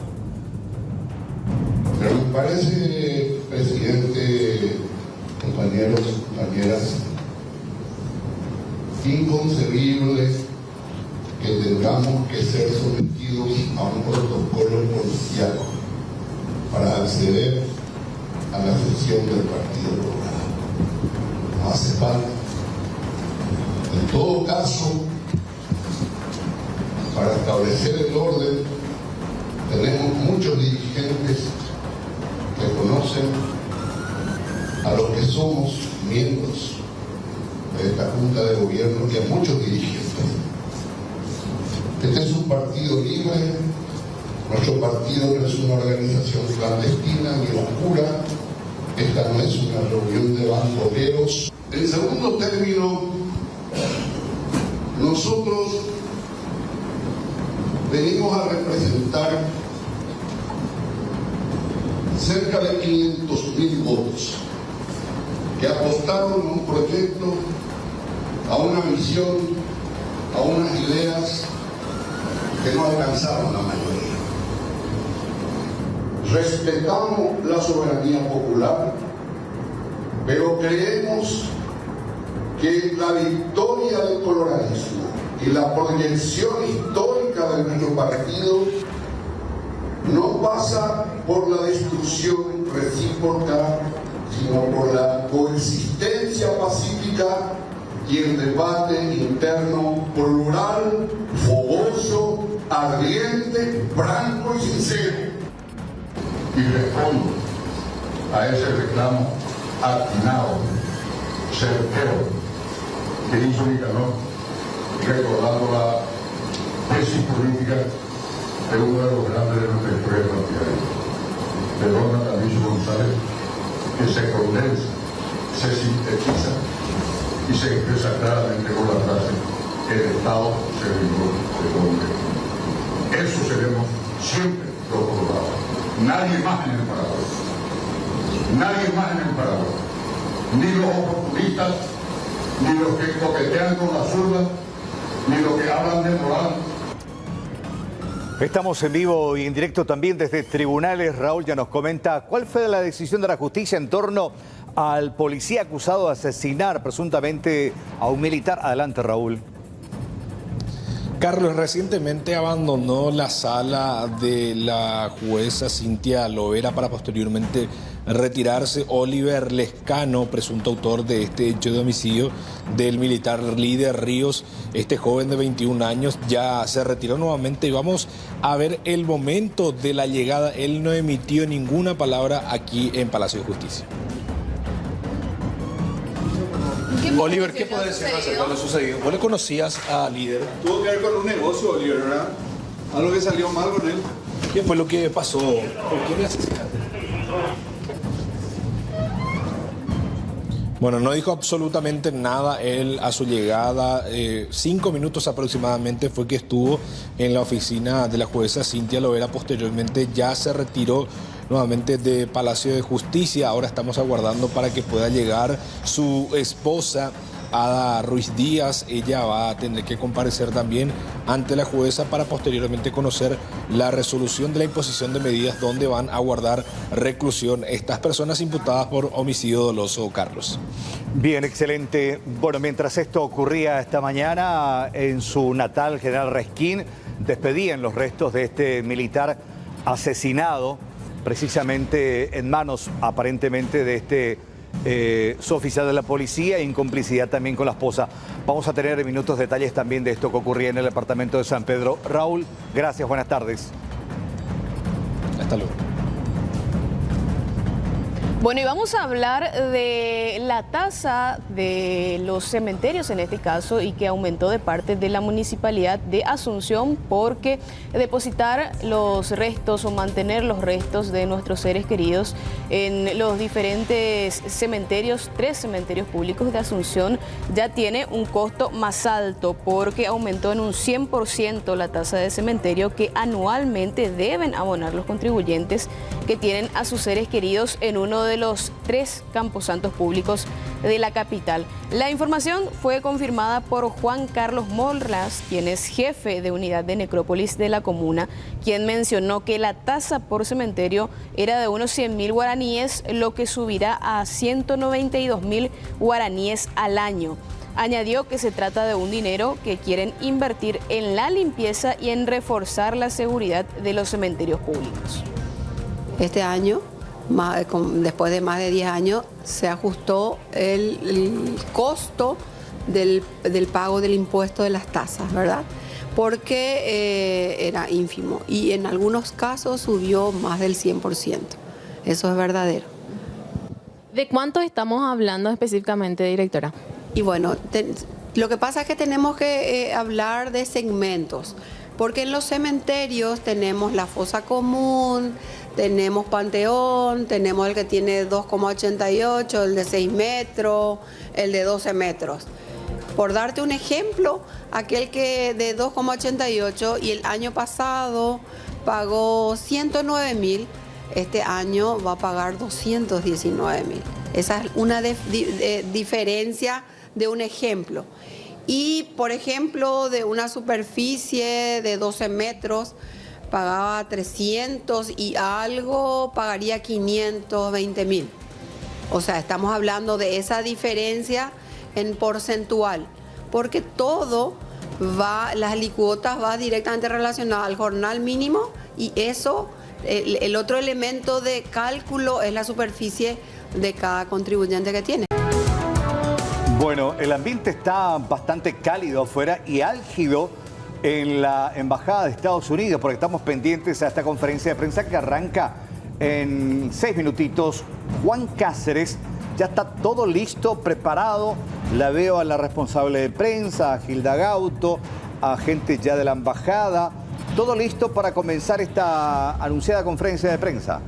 Pero me parece, presidente, compañeros, compañeras, inconcebible que tengamos que ser sometidos a un protocolo policial para acceder a la sesión del Partido Colorado. No hace falta. En todo caso, para establecer el orden, tenemos muchos dirigentes que conocen a los que somos miembros de esta Junta de Gobierno y a muchos dirigentes. Este es un partido libre, nuestro partido no es una organización clandestina ni oscura, esta no es una reunión de bandoleros. En segundo término, nosotros venimos a representar cerca de 500.000 votos que apostaron a un proyecto, a una visión, a unas ideas que no alcanzaron la mayoría. Respetamos la soberanía popular, pero creemos que la victoria del coloradismo y la proyección histórica de nuestro partido no pasa por la destrucción recíproca, sino por la coexistencia pacífica y el debate interno plural, fogoso, ardiente, franco y sincero. Y respondo a ese reclamo atinado, certero, que hizo Nicanor, recordando la tesis política de uno de los grandes de nuestra historia partidaria, de don Natalicio González, que se condensa, se sintetiza y se expresa claramente con la frase: el Estado servidor del hombre. Eso seremos siempre los colorados. Nadie más en el Paraguay. Nadie más en el Paraguay. Ni los oportunistas, ni los que coquetean con la zurda, ni los que hablan de moral. Estamos en vivo y en directo también desde tribunales. Raúl ya nos comenta cuál fue la decisión de la justicia en torno al policía acusado de asesinar presuntamente a un militar. Adelante, Raúl. Carlos, recientemente abandonó la sala de la jueza Cintia Lovera para posteriormente retirarse Oliver Lescano, presunto autor de este hecho de homicidio del militar líder Ríos. Este joven de 21 años ya se retiró nuevamente y vamos a ver el momento de la llegada. Él no emitió ninguna palabra aquí en Palacio de Justicia. Oliver, ¿qué puede decir acerca de lo sucedido? ¿Vos le conocías a líder? Tuvo que ver con un negocio, Oliver, ¿verdad? Algo que salió mal con él. ¿Qué fue lo que pasó? ¿Por qué le asesinaste? Bueno, no dijo absolutamente nada él a su llegada. 5 minutos aproximadamente fue que estuvo en la oficina de la jueza Cintia Lovera. Posteriormente ya se retiró nuevamente de Palacio de Justicia. Ahora estamos aguardando para que pueda llegar su esposa, Ada Ruiz Díaz. Ella va a tener que comparecer también ante la jueza para posteriormente conocer la resolución de la imposición de medidas donde van a guardar reclusión estas personas imputadas por homicidio doloso, Carlos. Bien, excelente. Bueno, mientras esto ocurría esta mañana en su natal General Resquín, despedían los restos de este militar asesinado precisamente en manos aparentemente de este suboficial de la policía, en complicidad también con la esposa. Vamos a tener en minutos detalles también de esto que ocurría en el departamento de San Pedro. Raúl, gracias, buenas tardes. Hasta luego. Bueno, y vamos a hablar de la tasa de los cementerios en este caso y que aumentó de parte de la Municipalidad de Asunción porque depositar los restos o mantener los restos de nuestros seres queridos en los diferentes cementerios, 3 cementerios públicos de Asunción, ya tiene un costo más alto porque aumentó en un 100% la tasa de cementerio que anualmente deben abonar los contribuyentes que tienen a sus seres queridos en uno de los 3 camposantos públicos de la capital. La información fue confirmada por Juan Carlos Morlas, quien es jefe de unidad de necrópolis de la comuna, quien mencionó que la tasa por cementerio era de unos 100.000 guaraníes, lo que subirá a 192.000 guaraníes al año. Añadió que se trata de un dinero que quieren invertir en la limpieza y en reforzar la seguridad de los cementerios públicos. Este año, después de más de 10 años, se ajustó el costo del pago del impuesto de las tasas, ¿verdad? porque era ínfimo y en algunos casos subió más del 100%. Eso es verdadero. ¿De cuánto estamos hablando específicamente, directora? Y bueno, lo que pasa es que tenemos que hablar de segmentos, porque en los cementerios tenemos la fosa común, tenemos Panteón, tenemos el que tiene 2,88, el de 6 metros, el de 12 metros. Por darte un ejemplo, aquel que de 2,88 y el año pasado pagó 109.000, este año va a pagar 219.000. Esa es una diferencia de un ejemplo. Y, por ejemplo, de una superficie de 12 metros, pagaba 300 y algo, pagaría 520.000. O sea, estamos hablando de esa diferencia en porcentual, porque todo va, las alícuotas va directamente relacionadas al jornal mínimo y eso, el otro elemento de cálculo es la superficie de cada contribuyente que tiene. Bueno, el ambiente está bastante cálido afuera y álgido en la Embajada de Estados Unidos, porque estamos pendientes a esta conferencia de prensa que arranca en 6 minutitos. Juan Cáceres, ya está todo listo, preparado. La veo a la responsable de prensa, a Gilda Gauto, a gente ya de la Embajada. Todo listo para comenzar esta anunciada conferencia de prensa.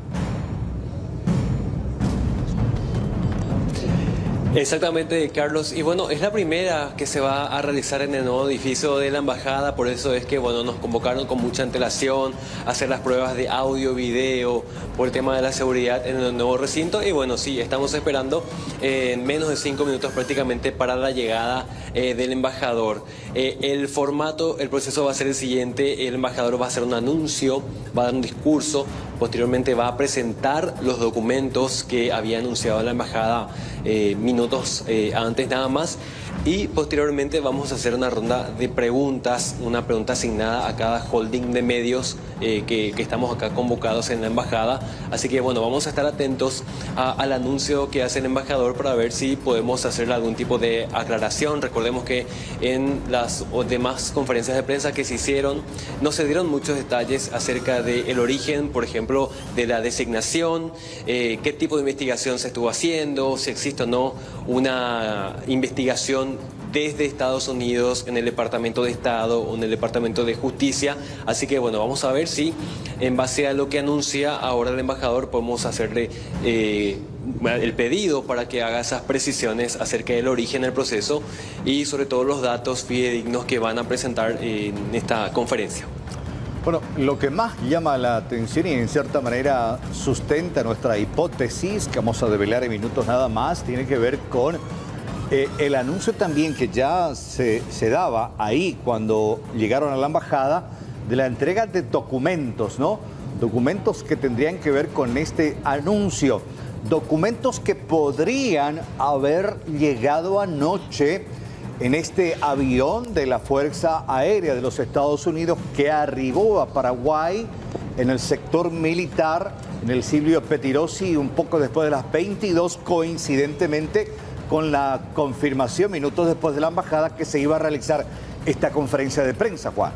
Exactamente, Carlos. Y bueno, es la primera que se va a realizar en el nuevo edificio de la Embajada, por eso es que bueno, nos convocaron con mucha antelación a hacer las pruebas de audio, video, por el tema de la seguridad en el nuevo recinto. Y bueno, sí, estamos esperando en menos de 5 minutos prácticamente para la llegada del embajador. El formato, el proceso va a ser el siguiente: el embajador va a hacer un anuncio, va a dar un discurso, posteriormente va a presentar los documentos que había anunciado la Embajada minutos antes nada más, y posteriormente vamos a hacer una ronda de preguntas, una pregunta asignada a cada holding de medios que estamos acá convocados en la Embajada. Así que bueno, vamos a estar atentos al anuncio que hace el embajador para ver si podemos hacer algún tipo de aclaración. Recordemos que en las demás conferencias de prensa que se hicieron no se dieron muchos detalles acerca del origen, por ejemplo, de la designación, qué tipo de investigación se estuvo haciendo, si existe o no una investigación desde Estados Unidos en el Departamento de Estado o en el Departamento de Justicia. Así que bueno, vamos a ver si en base a lo que anuncia ahora el embajador podemos hacerle el pedido para que haga esas precisiones acerca del origen del proceso y sobre todo los datos fidedignos que van a presentar en esta conferencia. Bueno, lo que más llama la atención y en cierta manera sustenta nuestra hipótesis, que vamos a develar en minutos nada más, tiene que ver con el anuncio también que ya se daba ahí cuando llegaron a la embajada de la entrega de documentos, ¿no? Documentos que tendrían que ver con este anuncio. Documentos que podrían haber llegado anoche en este avión de la Fuerza Aérea de los Estados Unidos que arribó a Paraguay en el sector militar, en el Silvio Pettirossi, un poco después de las 22, coincidentemente con la confirmación minutos después de la embajada que se iba a realizar esta conferencia de prensa, Juan.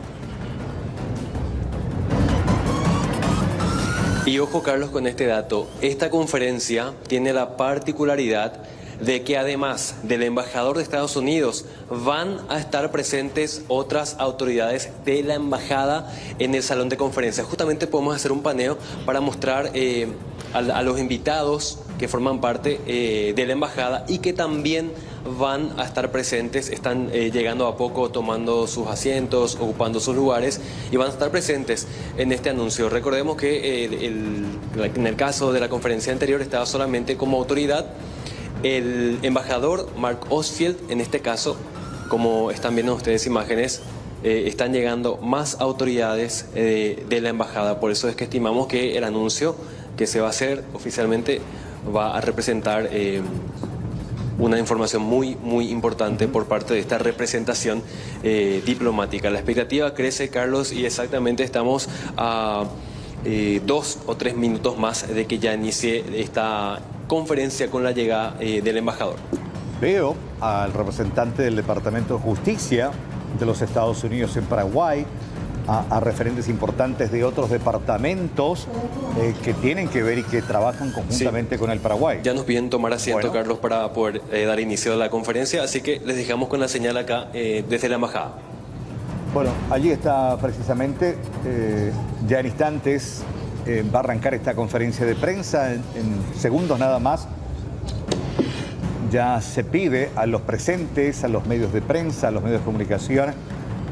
Y ojo, Carlos, con este dato. Esta conferencia tiene la particularidad de que además del embajador de Estados Unidos van a estar presentes otras autoridades de la embajada en el salón de conferencias. Justamente podemos hacer un paneo para mostrar a los invitados que forman parte de la embajada y que también van a estar presentes, están llegando a poco, tomando sus asientos, ocupando sus lugares y van a estar presentes en este anuncio. Recordemos que en el caso de la conferencia anterior estaba solamente como autoridad el embajador Mark Osfield. En este caso, como están viendo ustedes imágenes, están llegando más autoridades de la embajada. Por eso es que estimamos que el anuncio que se va a hacer oficialmente va a representar una información muy, muy importante por parte de esta representación diplomática. La expectativa crece, Carlos, y exactamente estamos a 2 o 3 minutos más de que ya inicie esta conferencia con la llegada del embajador. Veo al representante del Departamento de Justicia de los Estados Unidos en Paraguay, a referentes importantes de otros departamentos que tienen que ver y que trabajan conjuntamente con el Paraguay. Ya nos piden tomar asiento, Carlos, para poder dar inicio a la conferencia, así que les dejamos con la señal acá desde la embajada. Bueno, allí está precisamente, ya en instantes va a arrancar esta conferencia de prensa, en segundos nada más. Ya se pide a los presentes, a los medios de prensa, a los medios de comunicación,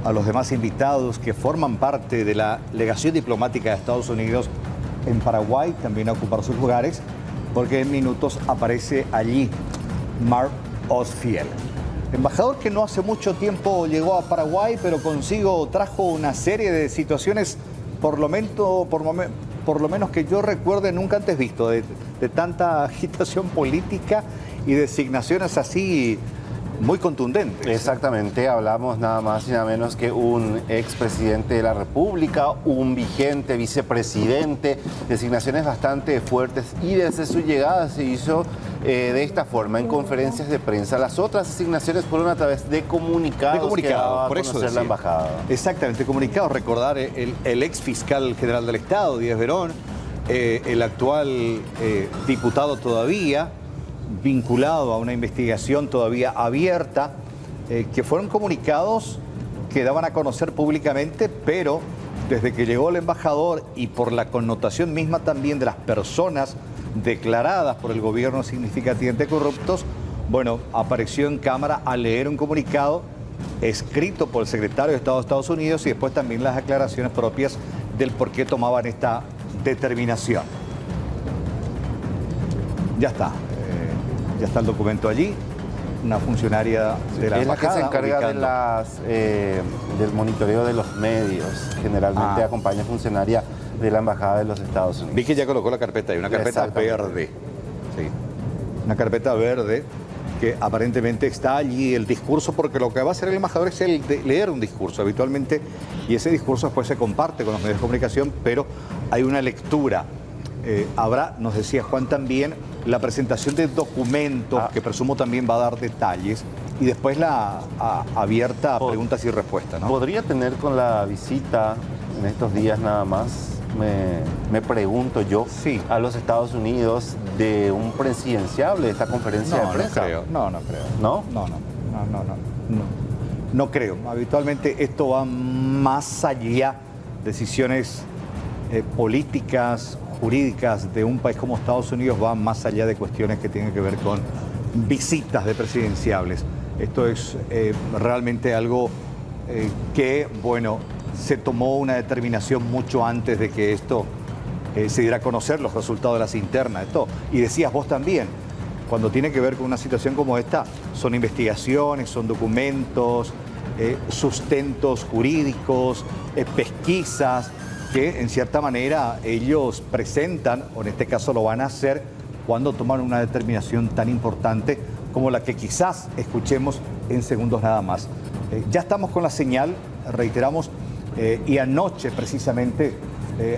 a los demás invitados que forman parte de la legación diplomática de Estados Unidos en Paraguay, también a ocupar sus lugares, porque en minutos aparece allí Mark Ostfeld, embajador que no hace mucho tiempo llegó a Paraguay, pero consigo trajo una serie de situaciones, por lo menos que yo recuerde, nunca antes visto, de tanta agitación política y designaciones así muy contundentes. Exactamente, hablamos nada más y nada menos que un expresidente de la República, un vigente vicepresidente, designaciones bastante fuertes, y desde su llegada se hizo de esta forma, en conferencias de prensa. Las otras asignaciones fueron a través de comunicados que daba por a eso conocer la embajada. Exactamente, comunicados. Recordar el ex fiscal general del Estado, Díaz Verón, el actual diputado todavía, vinculado a una investigación todavía abierta, que fueron comunicados que daban a conocer públicamente, pero desde que llegó el embajador y por la connotación misma también de las personas declaradas por el gobierno significativamente corruptos, bueno, apareció en cámara a leer un comunicado escrito por el secretario de Estado de Estados Unidos y después también las aclaraciones propias del por qué tomaban esta determinación. Ya está. Ya está el documento allí, una funcionaria de la embajada. Es la que se encarga de del monitoreo de los medios. Generalmente acompaña funcionaria de la embajada de los Estados Unidos. Vi que ya colocó la carpeta ahí, una carpeta verde. Sí. Una carpeta verde que aparentemente está allí el discurso, porque lo que va a hacer el embajador es leer un discurso habitualmente, y ese discurso después se comparte con los medios de comunicación, pero hay una lectura. Habrá, nos decía Juan también, la presentación de documentos, que presumo también va a dar detalles, y después la abierta a preguntas y respuestas, ¿no? ¿Podría tener con la visita en estos días nada más, me pregunto yo, a los Estados Unidos de un presidenciable de esta conferencia de prensa? No creo. ¿No? No creo. Habitualmente esto va más allá, decisiones políticas, jurídicas de un país como Estados Unidos van más allá de cuestiones que tienen que ver con visitas de presidenciables. Esto es realmente algo que, bueno, se tomó una determinación mucho antes de que esto se diera a conocer los resultados de las internas. Esto, y decías vos también, cuando tiene que ver con una situación como esta, son investigaciones, son documentos, sustentos jurídicos, pesquisas, que en cierta manera ellos presentan, o en este caso lo van a hacer, cuando toman una determinación tan importante como la que quizás escuchemos en segundos nada más. Ya estamos con la señal, reiteramos, y anoche precisamente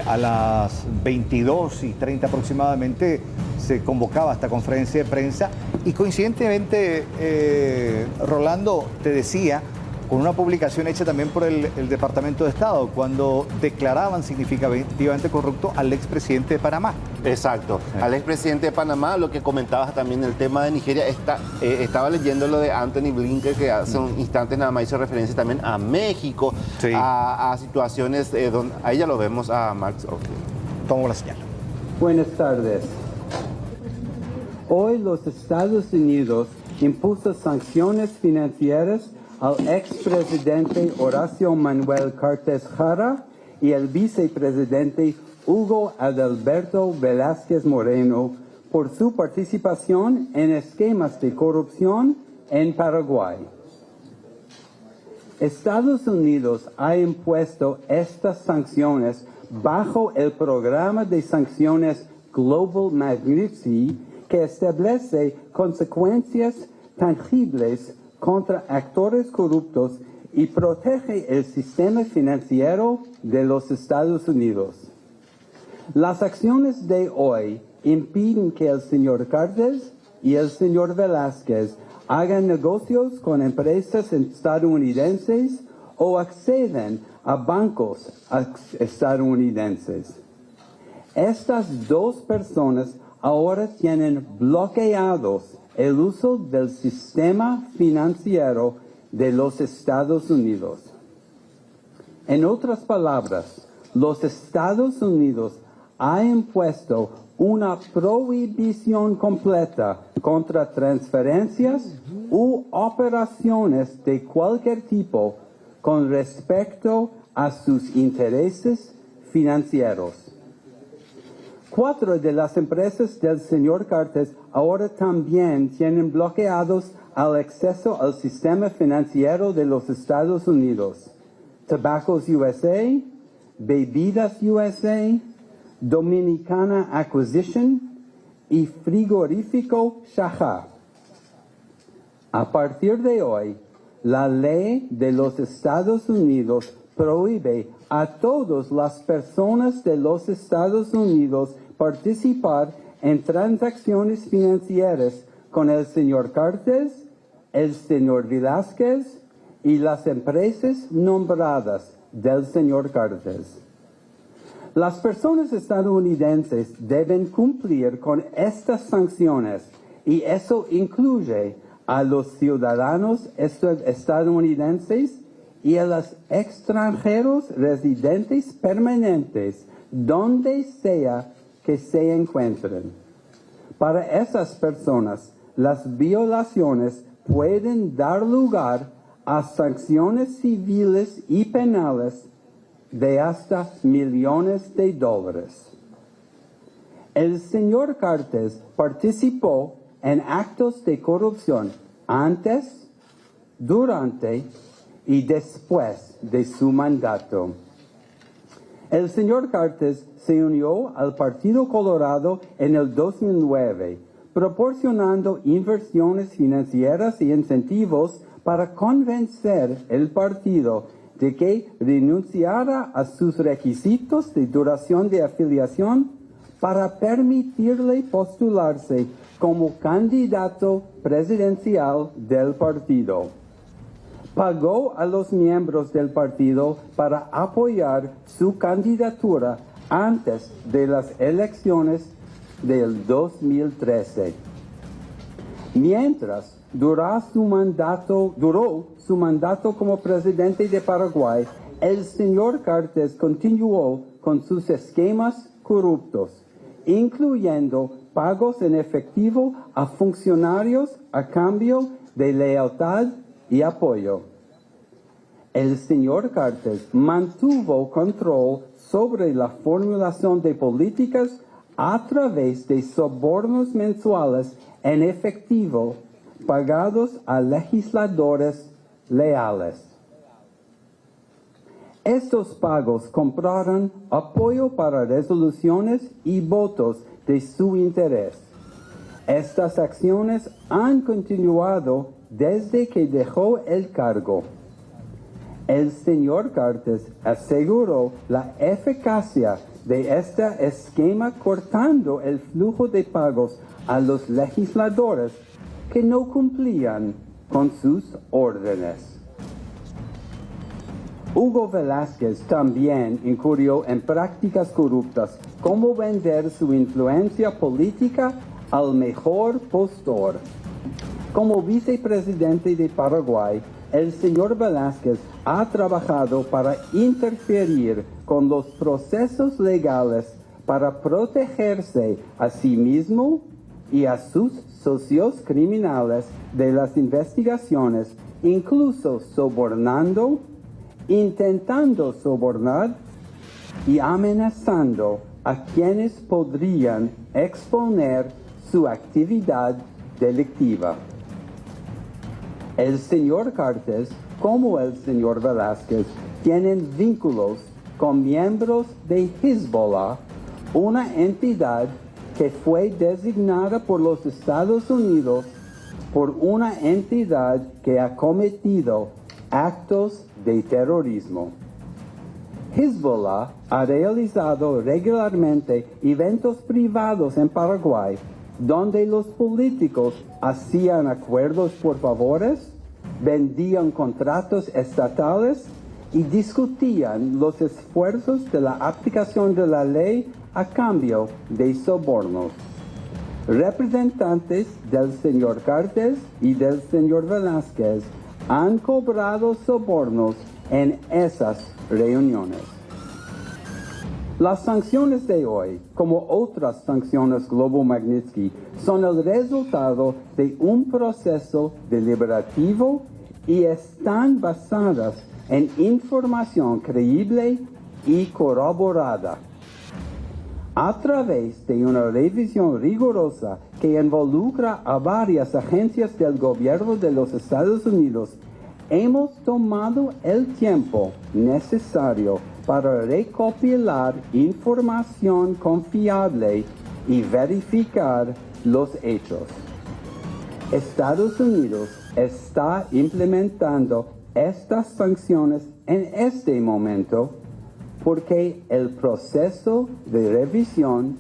a las 22:30 aproximadamente se convocaba esta conferencia de prensa, y coincidentemente, Rolando, te decía, con una publicación hecha también por el Departamento de Estado, cuando declaraban significativamente corrupto al expresidente de Panamá. Exacto, al expresidente de Panamá. Lo que comentabas también, el tema de Nigeria, estaba leyendo lo de Anthony Blinken, que hace un instante nada más hizo referencia también a México, a situaciones donde ahí ya lo vemos a Mark Ostfeld. Tomamos la señal. Buenas tardes. Hoy los Estados Unidos impuso sanciones financieras al expresidente Horacio Manuel Cartes Jara y el vicepresidente Hugo Adalberto Velázquez Moreno por su participación en esquemas de corrupción en Paraguay. Estados Unidos ha impuesto estas sanciones bajo el programa de sanciones Global Magnitsky, que establece consecuencias tangibles contra actores corruptos y protege el sistema financiero de los Estados Unidos. Las acciones de hoy impiden que el señor Cartes y el señor Velázquez hagan negocios con empresas estadounidenses o acceden a bancos estadounidenses. Estas dos personas ahora tienen bloqueados el uso del sistema financiero de los Estados Unidos. En otras palabras, los Estados Unidos han impuesto una prohibición completa contra transferencias u operaciones de cualquier tipo con respecto a sus intereses financieros. 4 de las empresas del señor Cartes ahora también tienen bloqueados el acceso al sistema financiero de los Estados Unidos. Tabacos USA, Bebidas USA, Dominicana Acquisition y Frigorífico Shahar. A partir de hoy, la ley de los Estados Unidos prohíbe a todas las personas de los Estados Unidos participar en transacciones financieras con el señor Cartes, el señor Velázquez y las empresas nombradas del señor Cartes. Las personas estadounidenses deben cumplir con estas sanciones y eso incluye a los ciudadanos estadounidenses y a los extranjeros residentes permanentes, donde sea que se encuentren. Para esas personas, las violaciones pueden dar lugar a sanciones civiles y penales de hasta millones de dólares. El señor Cartes participó en actos de corrupción antes, durante y después de su mandato. El señor Cartes se unió al Partido Colorado en el 2009, proporcionando inversiones financieras y incentivos para convencer el partido de que renunciara a sus requisitos de duración de afiliación para permitirle postularse como candidato presidencial del partido. Pagó a los miembros del partido para apoyar su candidatura antes de las elecciones del 2013. Mientras duró su mandato como presidente de Paraguay, el señor Cartes continuó con sus esquemas corruptos, incluyendo pagos en efectivo a funcionarios a cambio de lealtad y apoyo. El señor Cartes mantuvo control sobre la formulación de políticas a través de sobornos mensuales en efectivo pagados a legisladores leales. Estos pagos compraron apoyo para resoluciones y votos de su interés. Estas acciones han continuado desde que dejó el cargo. El señor Cartes aseguró la eficacia de este esquema cortando el flujo de pagos a los legisladores que no cumplían con sus órdenes. Hugo Velázquez también incurrió en prácticas corruptas como vender su influencia política al mejor postor. Como vicepresidente de Paraguay, el señor Velázquez ha trabajado para interferir con los procesos legales para protegerse a sí mismo y a sus socios criminales de las investigaciones, incluso sobornando, intentando sobornar y amenazando a quienes podrían exponer su actividad delictiva. El señor Cartes, como el señor Velázquez, tienen vínculos con miembros de Hezbollah, una entidad que fue designada por los Estados Unidos por una entidad que ha cometido actos de terrorismo. Hezbollah ha realizado regularmente eventos privados en Paraguay, donde los políticos hacían acuerdos por favores, vendían contratos estatales y discutían los esfuerzos de la aplicación de la ley a cambio de sobornos. Representantes del señor Cartes y del señor Velázquez han cobrado sobornos en esas reuniones. Las sanciones de hoy, como otras sanciones Global Magnitsky, son el resultado de un proceso deliberativo y están basadas en información creíble y corroborada. A través de una revisión rigurosa que involucra a varias agencias del gobierno de los Estados Unidos, hemos tomado el tiempo necesario para recopilar información confiable y verificar los hechos. Estados Unidos está implementando estas sanciones en este momento porque el proceso de revisión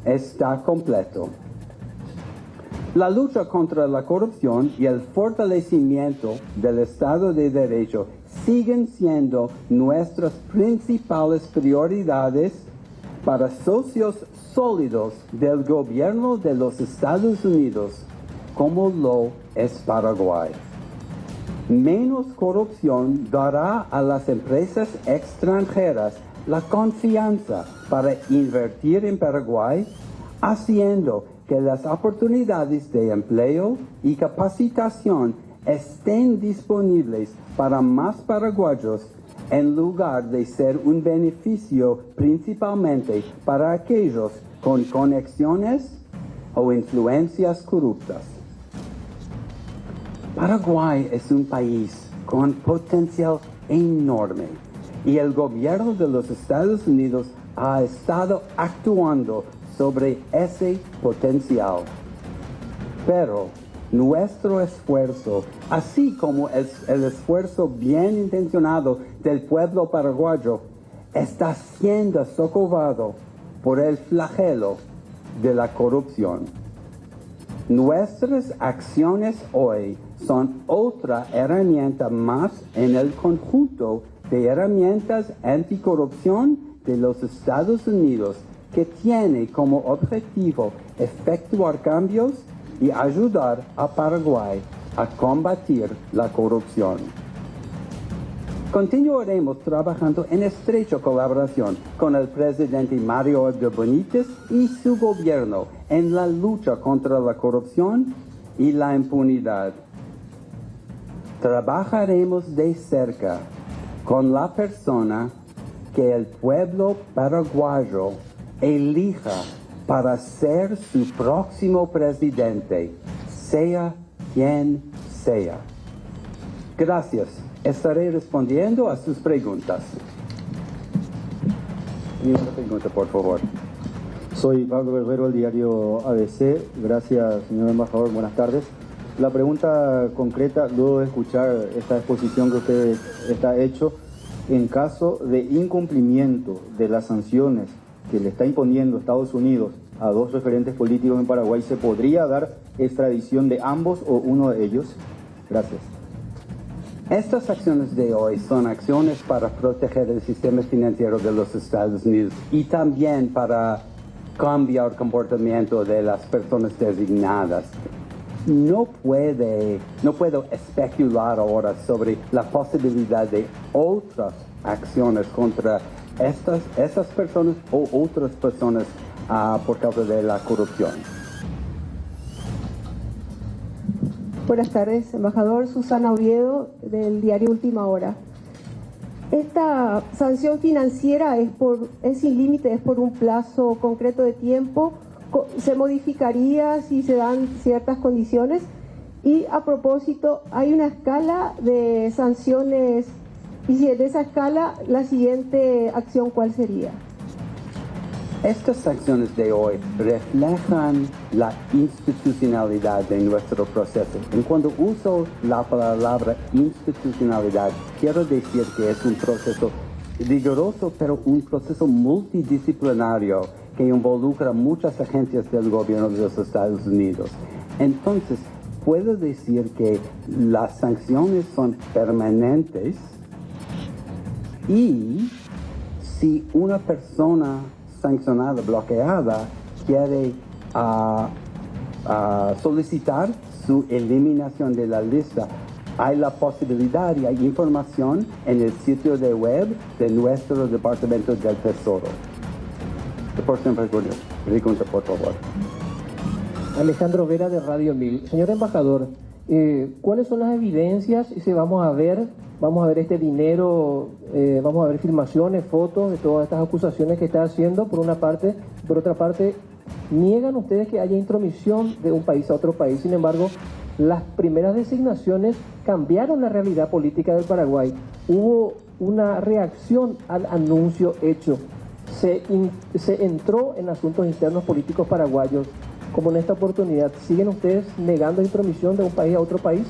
está completo. La lucha contra la corrupción y el fortalecimiento del Estado de Derecho siguen siendo nuestras principales prioridades para socios sólidos del gobierno de los Estados Unidos, como lo es Paraguay. Menos corrupción dará a las empresas extranjeras la confianza para invertir en Paraguay, haciendo que las oportunidades de empleo y capacitación estén disponibles para más paraguayos en lugar de ser un beneficio principalmente para aquellos con conexiones o influencias corruptas. Paraguay es un país con potencial enorme y el gobierno de los Estados Unidos ha estado actuando sobre ese potencial. Pero nuestro esfuerzo, así como el esfuerzo bien intencionado del pueblo paraguayo, está siendo socavado por el flagelo de la corrupción. Nuestras acciones hoy son otra herramienta más en el conjunto de herramientas anticorrupción de los Estados Unidos que tiene como objetivo efectuar cambios y ayudar a Paraguay a combatir la corrupción. Continuaremos trabajando en estrecha colaboración con el presidente Mario Abdo Benítez y su gobierno en la lucha contra la corrupción y la impunidad. Trabajaremos de cerca con la persona que el pueblo paraguayo elija para ser su próximo presidente, sea quien sea. Gracias. Estaré respondiendo a sus preguntas. Una pregunta, por favor. Soy Pablo Guerrero, del diario ABC. Gracias, señor embajador. Buenas tardes. La pregunta concreta, luego de escuchar esta exposición que usted está hecho, en caso de incumplimiento de las sanciones que le está imponiendo Estados Unidos a dos referentes políticos en Paraguay, ¿se podría dar extradición de ambos o uno de ellos? Gracias. Estas acciones de hoy son acciones para proteger el sistema financiero de los Estados Unidos y también para cambiar el comportamiento de las personas designadas. No puedo especular ahora sobre la posibilidad de otras acciones contra esas personas o otras personas por causa de la corrupción. Buenas tardes, embajador. Susana Oviedo, del diario Última Hora. Esta sanción financiera es sin límite, es por un plazo concreto de tiempo. ¿Se modificaría si se dan ciertas condiciones? Y a propósito, hay una escala de sanciones, y si en esa escala, la siguiente acción, ¿cuál sería? Estas sanciones de hoy reflejan la institucionalidad de nuestro proceso. En cuando uso la palabra institucionalidad, quiero decir que es un proceso riguroso, pero un proceso multidisciplinario que involucra muchas agencias del gobierno de los Estados Unidos. Entonces, puedo decir que las sanciones son permanentes Y si una persona sancionada, bloqueada, quiere solicitar su eliminación de la lista, hay la posibilidad y hay información en el sitio de web de nuestro Departamento del Tesoro. La próxima pregunta, por favor. Alejandro Vera, de Radio 1000. Señor embajador, ¿cuáles son las evidencias? Y si vamos a ver este dinero, vamos a ver filmaciones, fotos de todas estas acusaciones que está haciendo, por una parte. Por otra parte, niegan ustedes que haya intromisión de un país a otro país. Sin embargo, las primeras designaciones cambiaron la realidad política del Paraguay. Hubo una reacción al anuncio hecho. Se entró en asuntos internos políticos paraguayos. Como en esta oportunidad, ¿siguen ustedes negando intromisión de un país a otro país?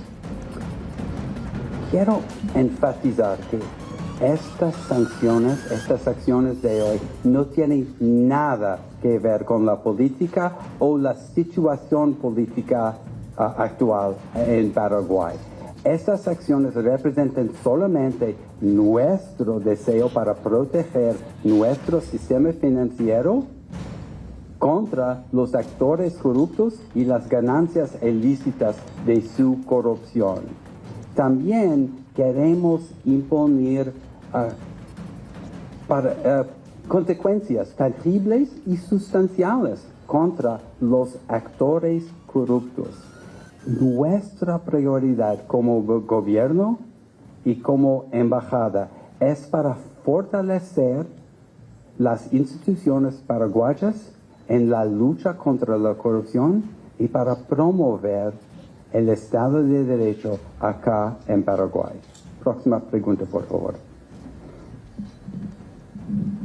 Quiero enfatizar que estas sanciones, estas acciones de hoy, no tienen nada que ver con la política o la situación política actual en Paraguay. Estas acciones representan solamente nuestro deseo para proteger nuestro sistema financiero contra los actores corruptos y las ganancias ilícitas de su corrupción. También queremos imponer consecuencias tangibles y sustanciales contra los actores corruptos. Nuestra prioridad como gobierno y como embajada es para fortalecer las instituciones paraguayas en la lucha contra la corrupción y para promover el Estado de Derecho acá en Paraguay. Próxima pregunta, por favor.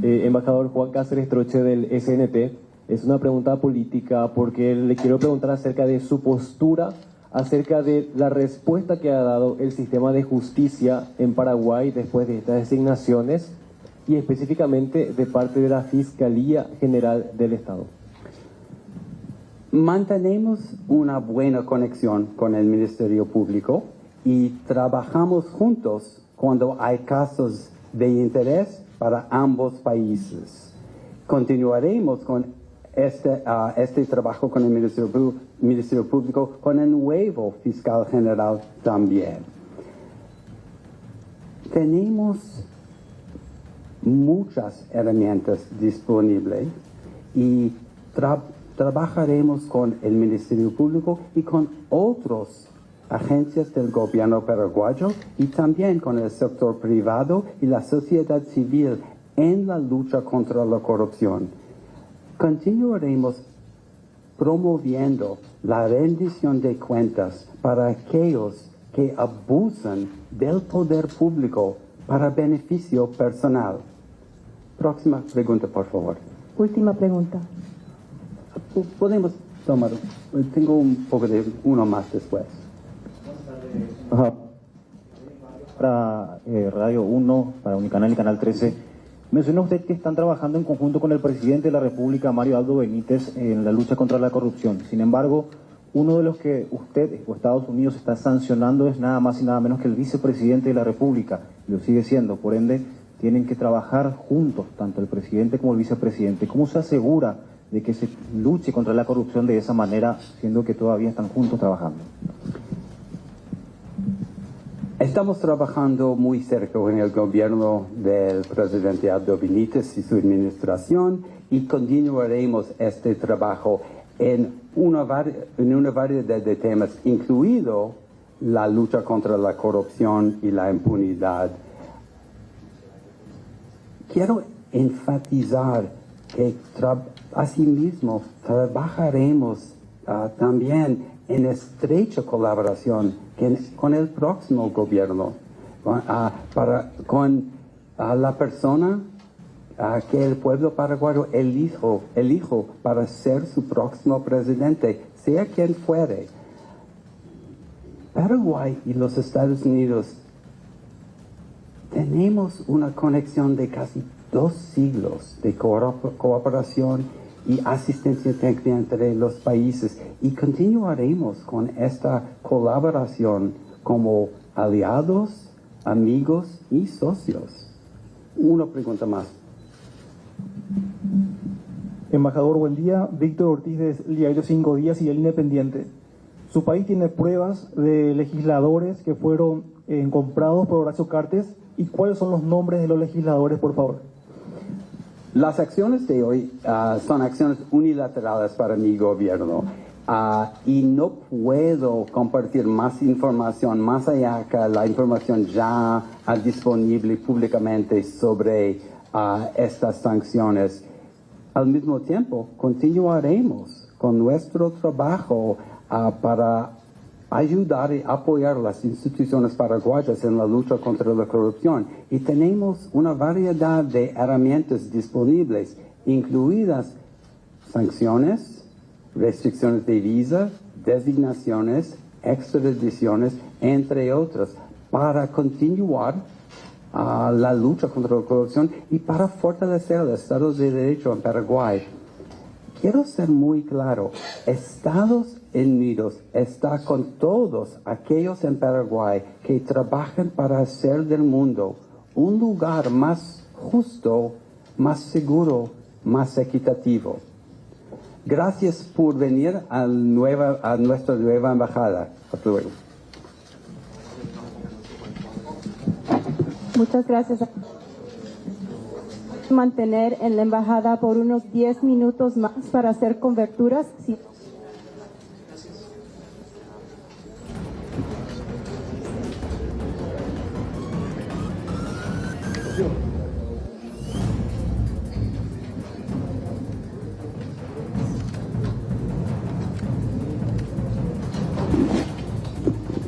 Embajador Juan Cáceres Troche, del SNT. Es una pregunta política porque le quiero preguntar acerca de su postura, acerca de la respuesta que ha dado el sistema de justicia en Paraguay después de estas designaciones y específicamente de parte de la Fiscalía General del Estado. Mantenemos una buena conexión con el Ministerio Público y trabajamos juntos cuando hay casos de interés para ambos países. Continuaremos con este trabajo con el Ministerio Público, con el nuevo Fiscal General también. Tenemos muchas herramientas disponibles y trabajaremos con el Ministerio Público y con otras agencias del gobierno paraguayo y también con el sector privado y la sociedad civil en la lucha contra la corrupción. Continuaremos promoviendo la rendición de cuentas para aquellos que abusan del poder público para beneficio personal. Próxima pregunta, por favor. Última pregunta. Podemos tomar, tengo un poco de uno más después. Para Radio 1, para Unicanal y Canal 13, menciona usted que están trabajando en conjunto con el presidente de la República, Mario Aldo Benítez, en la lucha contra la corrupción. Sin embargo, uno de los que usted o Estados Unidos está sancionando es nada más y nada menos que el vicepresidente de la República. Lo sigue siendo, por ende, tienen que trabajar juntos, tanto el presidente como el vicepresidente. ¿Cómo se asegura de que se luche contra la corrupción de esa manera, siendo que todavía están juntos trabajando? Estamos trabajando muy cerca con el gobierno del presidente Aldo Benítez y su administración y continuaremos este trabajo en una variedad de temas, incluido la lucha contra la corrupción y la impunidad. Quiero enfatizar que asimismo trabajaremos también en estrecha colaboración con el próximo gobierno, con la persona que el pueblo paraguayo elijo para ser su próximo presidente, sea quien fuere. Paraguay y los Estados Unidos tenemos una conexión de casi 2 siglos de cooperación y asistencia técnica entre los países y continuaremos con esta colaboración como aliados, amigos y socios. Una pregunta más. Embajador, buen día. Víctor Ortiz del diario 5 Días y El Independiente. Su país tiene pruebas de legisladores que fueron comprados por Horacio Cartes. ¿Y cuáles son los nombres de los legisladores, por favor? Las acciones de hoy son acciones unilaterales para mi gobierno y no puedo compartir más información más allá que la información ya disponible públicamente sobre estas sanciones. Al mismo tiempo, continuaremos con nuestro trabajo para ayudar y apoyar las instituciones paraguayas en la lucha contra la corrupción. Y tenemos una variedad de herramientas disponibles, incluidas sanciones, restricciones de visa, designaciones, extradiciones, entre otras, para continuar la lucha contra la corrupción y para fortalecer el Estado de Derecho en Paraguay. Quiero ser muy claro, Estados Unidos está con todos aquellos en Paraguay que trabajan para hacer del mundo un lugar más justo, más seguro, más equitativo. Gracias por venir a nuestra nueva embajada. Hasta luego. Muchas gracias. Mantener en la embajada por unos 10 minutos más para hacer coberturas. Sí.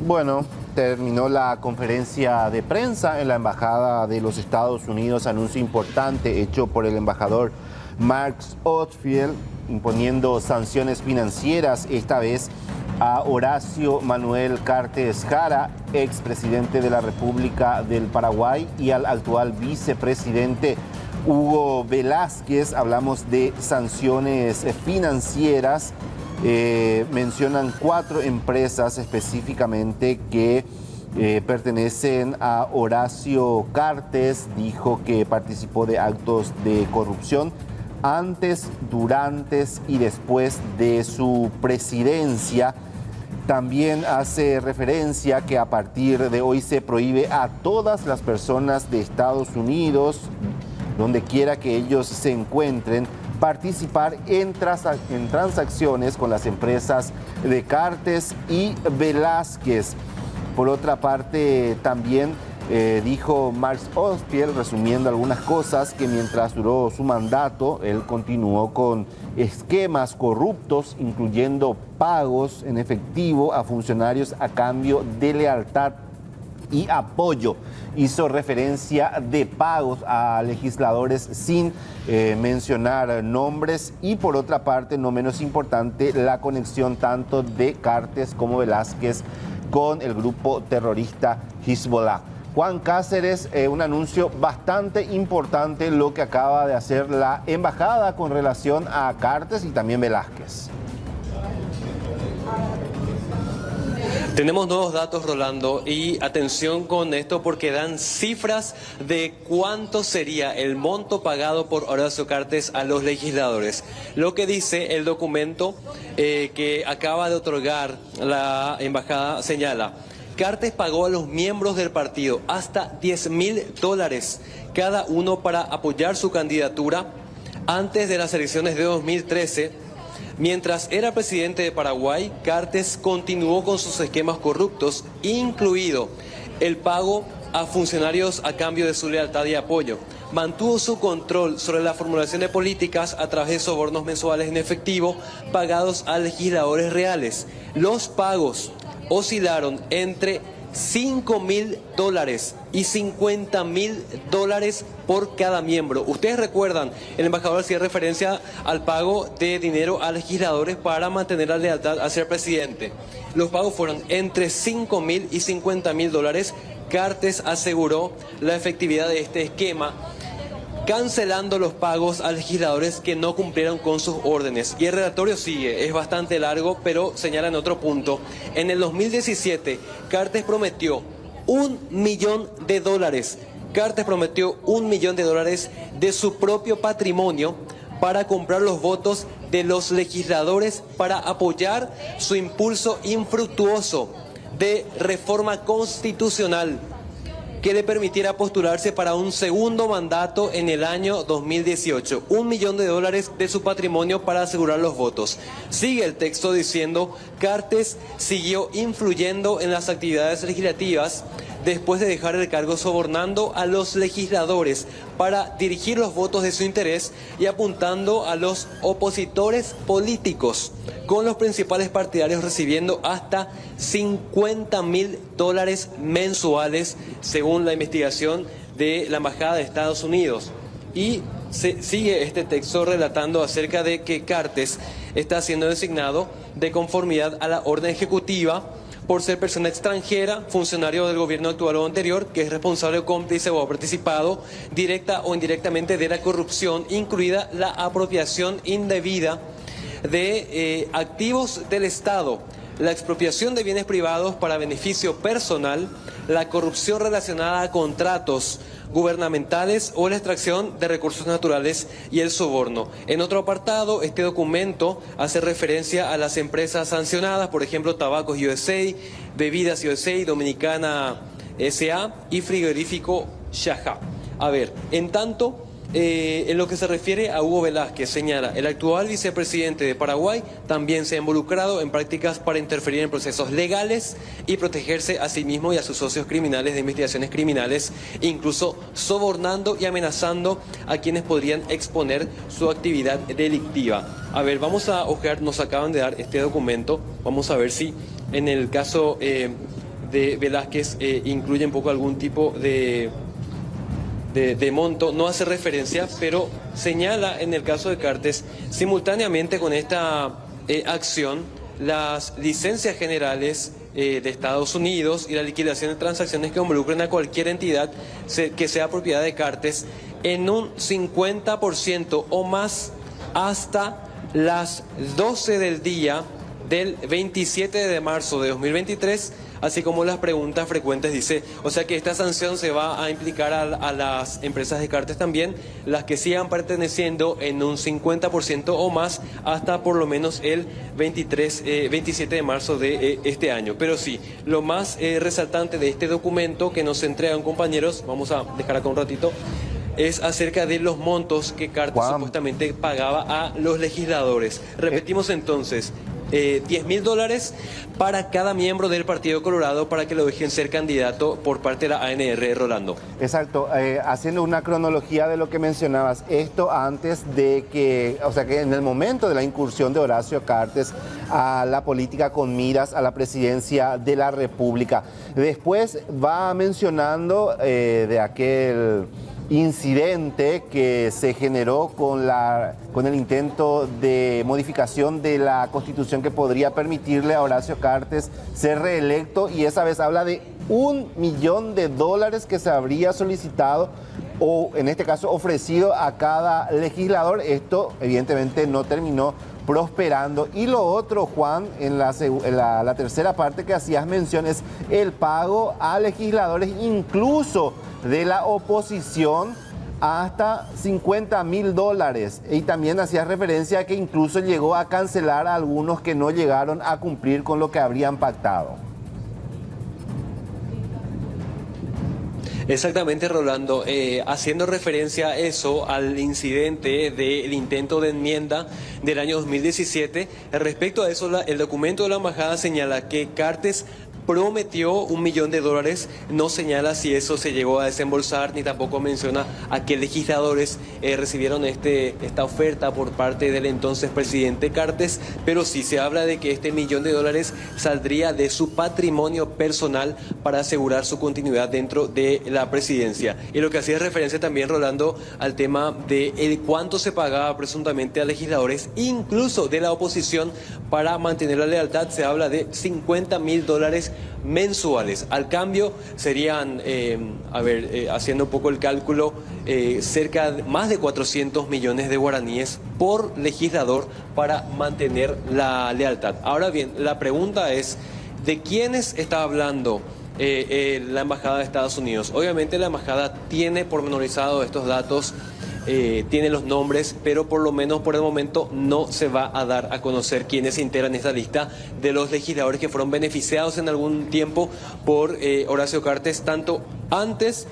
Bueno, terminó la conferencia de prensa en la Embajada de los Estados Unidos, anuncio importante hecho por el embajador Mark Ostfeld, imponiendo sanciones financieras, esta vez a Horacio Manuel Cartes Jara, expresidente de la República del Paraguay, y al actual vicepresidente Hugo Velázquez. Hablamos de sanciones financieras. Mencionan 4 empresas específicamente que pertenecen a Horacio Cartes. Dijo que participó de actos de corrupción antes, durante y después de su presidencia. También hace referencia que a partir de hoy se prohíbe a todas las personas de Estados Unidos, donde quiera que ellos se encuentren, participar en transacciones con las empresas de Cartes y Velázquez. Por otra parte, también dijo Mark Ostfeld, resumiendo algunas cosas, que mientras duró su mandato, él continuó con esquemas corruptos, incluyendo pagos en efectivo a funcionarios a cambio de lealtad y apoyo. Hizo referencia de pagos a legisladores sin mencionar nombres, y por otra parte, no menos importante, la conexión tanto de Cartes como Velázquez con el grupo terrorista Hezbollah. Juan Cáceres, un anuncio bastante importante lo que acaba de hacer la embajada con relación a Cartes y también Velázquez. Tenemos nuevos datos, Rolando, y atención con esto porque dan cifras de cuánto sería el monto pagado por Horacio Cartes a los legisladores. Lo que dice el documento que acaba de otorgar la embajada señala: Cartes pagó a los miembros del partido hasta $10.000 cada uno para apoyar su candidatura antes de las elecciones de 2013. Mientras era presidente de Paraguay, Cartes continuó con sus esquemas corruptos, incluido el pago a funcionarios a cambio de su lealtad y apoyo. Mantuvo su control sobre la formulación de políticas a través de sobornos mensuales en efectivo pagados a legisladores reales. Los pagos oscilaron entre $5.000 y $50.000 por cada miembro. Ustedes recuerdan, el embajador hacía referencia al pago de dinero a legisladores para mantener la lealtad hacia el presidente. Los pagos fueron entre $5.000 y $50.000. Cartes aseguró la efectividad de este esquema, cancelando los pagos a legisladores que no cumplieron con sus órdenes. Y el relatorio sigue, es bastante largo, pero señala en otro punto. En el 2017, Cartes prometió $1 millón Cartes prometió $1 millón de su propio patrimonio para comprar los votos de los legisladores para apoyar su impulso infructuoso de reforma constitucional que le permitiera postularse para un segundo mandato en el año 2018. $1 millón de su patrimonio para asegurar los votos. Sigue el texto diciendo: Cartes siguió influyendo en las actividades legislativas después de dejar el cargo, sobornando a los legisladores para dirigir los votos de su interés y apuntando a los opositores políticos, con los principales partidarios recibiendo hasta $50.000 mensuales, según la investigación de la Embajada de Estados Unidos. Y sigue este texto relatando acerca de que Cartes está siendo designado de conformidad a la orden ejecutiva por ser persona extranjera, funcionario del gobierno actual o anterior, que es responsable o cómplice o ha participado directa o indirectamente de la corrupción, incluida la apropiación indebida de activos del Estado, la expropiación de bienes privados para beneficio personal, la corrupción relacionada a contratos gubernamentales o la extracción de recursos naturales y el soborno. En otro apartado, este documento hace referencia a las empresas sancionadas, por ejemplo, Tabacos USA, Bebidas USA, Dominicana SA y Frigorífico Xajá. A ver, en tanto, en lo que se refiere a Hugo Velázquez, señala: el actual vicepresidente de Paraguay también se ha involucrado en prácticas para interferir en procesos legales y protegerse a sí mismo y a sus socios criminales de investigaciones criminales, incluso sobornando y amenazando a quienes podrían exponer su actividad delictiva. A ver, vamos a ojear, nos acaban de dar este documento, vamos a ver si en el caso de Velázquez incluye un poco algún tipo de monto. No hace referencia, pero señala en el caso de Cartes, simultáneamente con esta acción, las licencias generales de Estados Unidos y la liquidación de transacciones que involucren a cualquier entidad que sea propiedad de Cartes en un 50% o más hasta las 12 del día del 27 de marzo de 2023, así como las preguntas frecuentes, dice. O sea que esta sanción se va a implicar a las empresas de Cartes también, las que sigan perteneciendo en un 50% o más hasta por lo menos el 27 de marzo de este año. Pero sí, lo más resaltante de este documento que nos entregan, compañeros, vamos a dejar acá un ratito, es acerca de los montos que Cartes supuestamente pagaba a los legisladores. Repetimos entonces: $10.000 para cada miembro del Partido Colorado para que lo dejen ser candidato por parte de la ANR, Rolando. Exacto, haciendo una cronología de lo que mencionabas, esto antes de que, o sea que en el momento de la incursión de Horacio Cartes a la política con miras a la presidencia de la República. Después va mencionando de aquel incidente que se generó con el intento de modificación de la Constitución que podría permitirle a Horacio Cartes ser reelecto, y esa vez habla de $1 millón que se habría solicitado o en este caso ofrecido a cada legislador. Esto evidentemente no terminó prosperando. Y lo otro, Juan, en la tercera parte que hacías mención, es el pago a legisladores incluso de la oposición hasta $50.000. Y también hacías referencia a que incluso llegó a cancelar a algunos que no llegaron a cumplir con lo que habrían pactado. Exactamente, Rolando, haciendo referencia a eso, al incidente del intento de enmienda del año 2017, respecto a eso, el documento de la embajada señala que Cartes prometió $1 millón, no señala si eso se llegó a desembolsar, ni tampoco menciona a qué legisladores recibieron esta oferta por parte del entonces presidente Cartes, pero sí se habla de que este $1 millón saldría de su patrimonio personal para asegurar su continuidad dentro de la presidencia. Y lo que hacía referencia también, Rolando, al tema de cuánto se pagaba presuntamente a legisladores, incluso de la oposición, para mantener la lealtad. Se habla de $50.000 mensuales. Al cambio serían, haciendo un poco el cálculo, cerca de más de 400 millones de guaraníes por legislador para mantener la lealtad. Ahora bien, la pregunta es: ¿de quiénes está hablando la Embajada de Estados Unidos. Obviamente la Embajada tiene pormenorizado estos datos, tiene los nombres, pero por lo menos por el momento no se va a dar a conocer quiénes integran esta lista de los legisladores que fueron beneficiados en algún tiempo por Horacio Cartes, tanto antes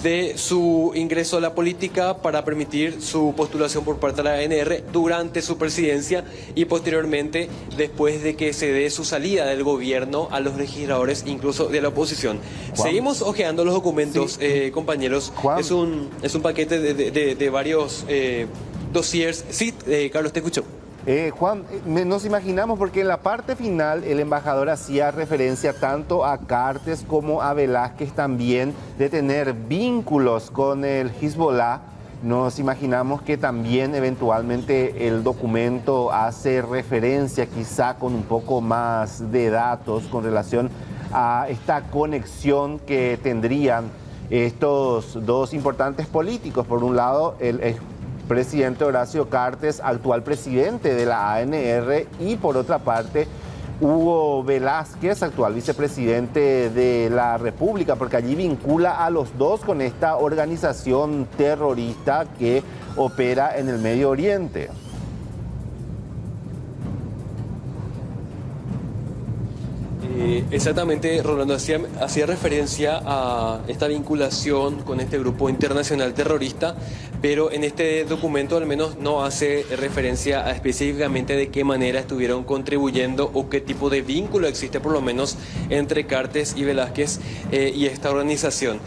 de su ingreso a la política para permitir su postulación por parte de la ANR, durante su presidencia y posteriormente después de que se dé su salida del gobierno a los legisladores, incluso de la oposición. Juan. Seguimos hojeando los documentos, compañeros. Juan. Es un paquete de varios dossiers. Sí, Carlos, te escucho. Juan, nos imaginamos porque en la parte final el embajador hacía referencia tanto a Cartes como a Velázquez también de tener vínculos con el Hezbollah. Nos imaginamos que también eventualmente el documento hace referencia quizá con un poco más de datos con relación a esta conexión que tendrían estos dos importantes políticos. Por un lado, el presidente Horacio Cartes, actual presidente de la ANR, y por otra parte Hugo Velázquez, actual vicepresidente de la República, porque allí vincula a los dos con esta organización terrorista que opera en el Medio Oriente. Exactamente, Rolando, hacía referencia a esta vinculación con este grupo internacional terrorista, pero en este documento al menos no hace referencia a específicamente de qué manera estuvieron contribuyendo o qué tipo de vínculo existe por lo menos entre Cartes y Velázquez y esta organización.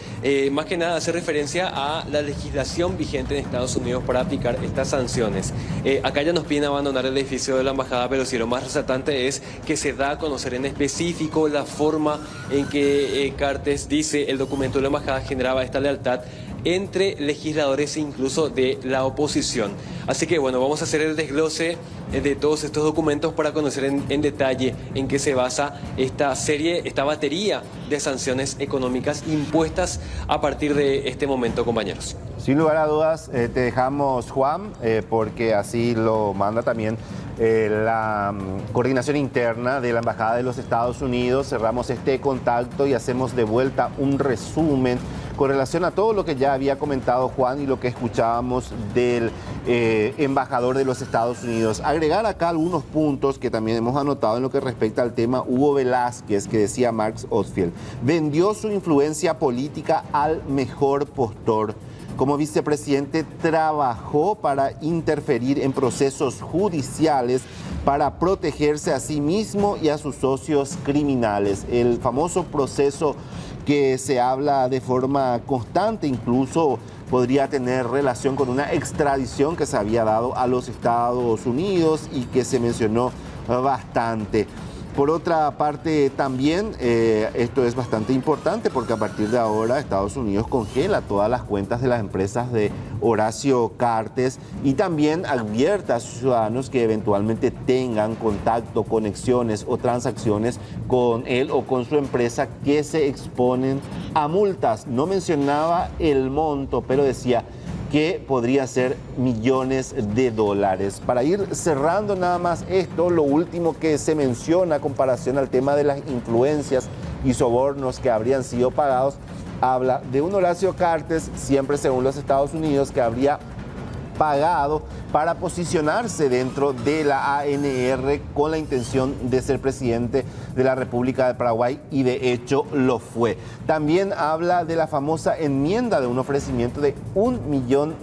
Más que nada hace referencia a la legislación vigente en Estados Unidos para aplicar estas sanciones. Acá ya nos piden abandonar el edificio de la embajada, pero sí, lo más resaltante es que se da a conocer en específico la forma en que Cartes, dice el documento de la embajada, generaba esta lealtad entre legisladores e incluso de la oposición. Así que bueno, vamos a hacer el desglose de todos estos documentos para conocer en detalle en qué se basa esta serie, esta batería de sanciones económicas impuestas a partir de este momento, compañeros. Sin lugar a dudas, te dejamos, Juan, porque así lo manda también la coordinación interna de la Embajada de los Estados Unidos. Cerramos este contacto y hacemos de vuelta un resumen con relación a todo lo que ya había comentado Juan y lo que escuchábamos del embajador de los Estados Unidos. Agregar acá algunos puntos que también hemos anotado en lo que respecta al tema Hugo Velázquez, que decía Marx Ostfeld. Vendió su influencia política al mejor postor. Como vicepresidente trabajó para interferir en procesos judiciales para protegerse a sí mismo y a sus socios criminales. El famoso proceso que se habla de forma constante, incluso podría tener relación con una extradición que se había dado a los Estados Unidos y que se mencionó bastante. Por otra parte, también esto es bastante importante porque a partir de ahora Estados Unidos congela todas las cuentas de las empresas de Horacio Cartes y también advierte a sus ciudadanos que eventualmente tengan contacto, conexiones o transacciones con él o con su empresa que se exponen a multas. No mencionaba el monto, pero decía que podría ser millones de dólares. Para ir cerrando nada más esto, lo último que se menciona a comparación al tema de las influencias y sobornos que habrían sido pagados, habla de un Horacio Cartes, siempre según los Estados Unidos, que habría pagado para posicionarse dentro de la ANR con la intención de ser presidente de la República de Paraguay y de hecho lo fue. También habla de la famosa enmienda de un ofrecimiento de $1 millón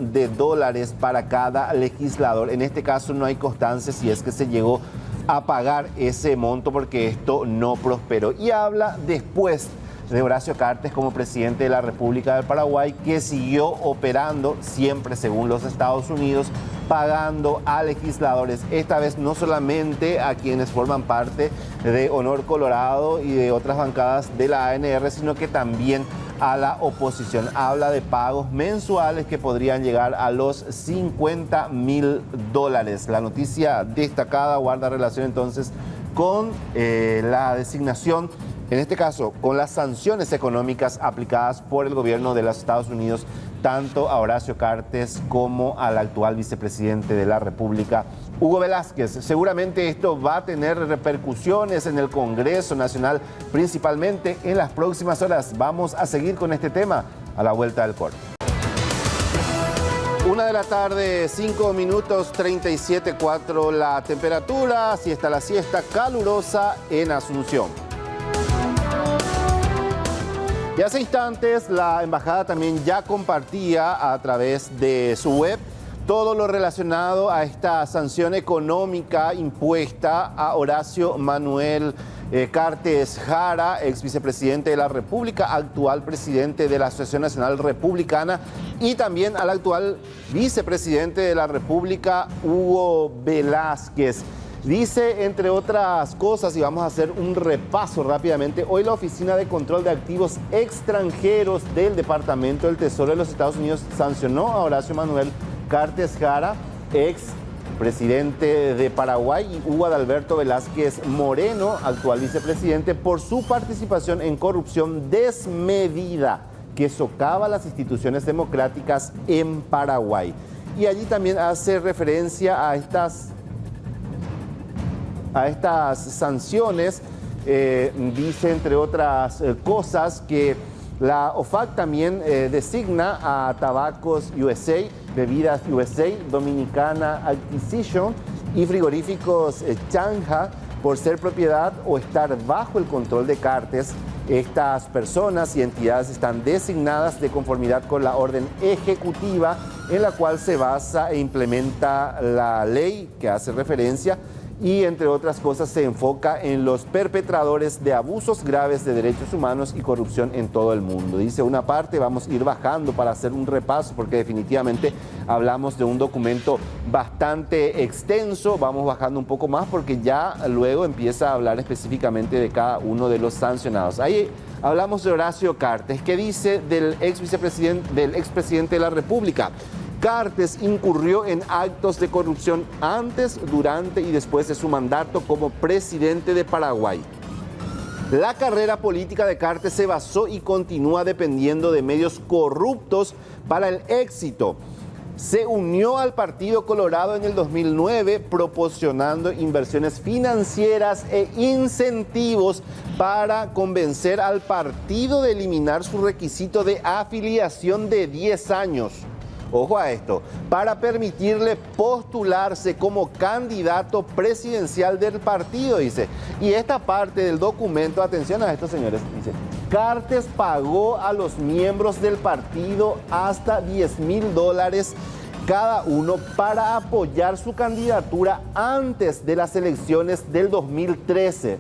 para cada legislador. En este caso no hay constancia si es que se llegó a pagar ese monto porque esto no prosperó. Y habla después de Horacio Cartes como presidente de la República del Paraguay, que siguió operando siempre según los Estados Unidos, pagando a legisladores, esta vez no solamente a quienes forman parte de Honor Colorado y de otras bancadas de la ANR, sino que también a la oposición. Habla de pagos mensuales que podrían llegar a los $50.000. La noticia destacada guarda relación entonces con la designación en este caso, con las sanciones económicas aplicadas por el gobierno de los Estados Unidos, tanto a Horacio Cartes como al actual vicepresidente de la República, Hugo Velázquez. Seguramente esto va a tener repercusiones en el Congreso Nacional, principalmente en las próximas horas. Vamos a seguir con este tema a la vuelta del corte. 1 de la tarde, 5 minutos, 37,4 la temperatura, siesta la siesta, calurosa en Asunción. Y hace instantes la embajada también ya compartía a través de su web todo lo relacionado a esta sanción económica impuesta a Horacio Manuel Cartes Jara, ex vicepresidente de la República, actual presidente de la Asociación Nacional Republicana, y también al actual vicepresidente de la República, Hugo Velázquez. Dice, entre otras cosas, y vamos a hacer un repaso rápidamente, hoy la Oficina de Control de Activos Extranjeros del Departamento del Tesoro de los Estados Unidos sancionó a Horacio Manuel Cartes Jara, ex presidente de Paraguay, y Hugo Adalberto Velázquez Moreno, actual vicepresidente, por su participación en corrupción desmedida que socava las instituciones democráticas en Paraguay. Y allí también hace referencia a estas sanciones, dice entre otras cosas que la OFAC también designa a Tabacos USA, Bebidas USA, Dominicana Acquisition y Frigoríficos Chanja por ser propiedad o estar bajo el control de Cartes. Estas personas y entidades están designadas de conformidad con la orden ejecutiva en la cual se basa e implementa la ley que hace referencia, y entre otras cosas se enfoca en los perpetradores de abusos graves de derechos humanos y corrupción en todo el mundo. Dice una parte, vamos a ir bajando para hacer un repaso porque definitivamente hablamos de un documento bastante extenso. Vamos bajando un poco más porque ya luego empieza a hablar específicamente de cada uno de los sancionados. Ahí hablamos de Horacio Cartes, que dice del expresidente de la República. Cartes incurrió en actos de corrupción antes, durante y después de su mandato como presidente de Paraguay. La carrera política de Cartes se basó y continúa dependiendo de medios corruptos para el éxito. Se unió al Partido Colorado en el 2009, proporcionando inversiones financieras e incentivos para convencer al partido de eliminar su requisito de afiliación de 10 años. Ojo a esto, para permitirle postularse como candidato presidencial del partido, dice. Y esta parte del documento, atención a esto, señores, dice: Cartes pagó a los miembros del partido hasta $10,000 cada uno para apoyar su candidatura antes de las elecciones del 2013.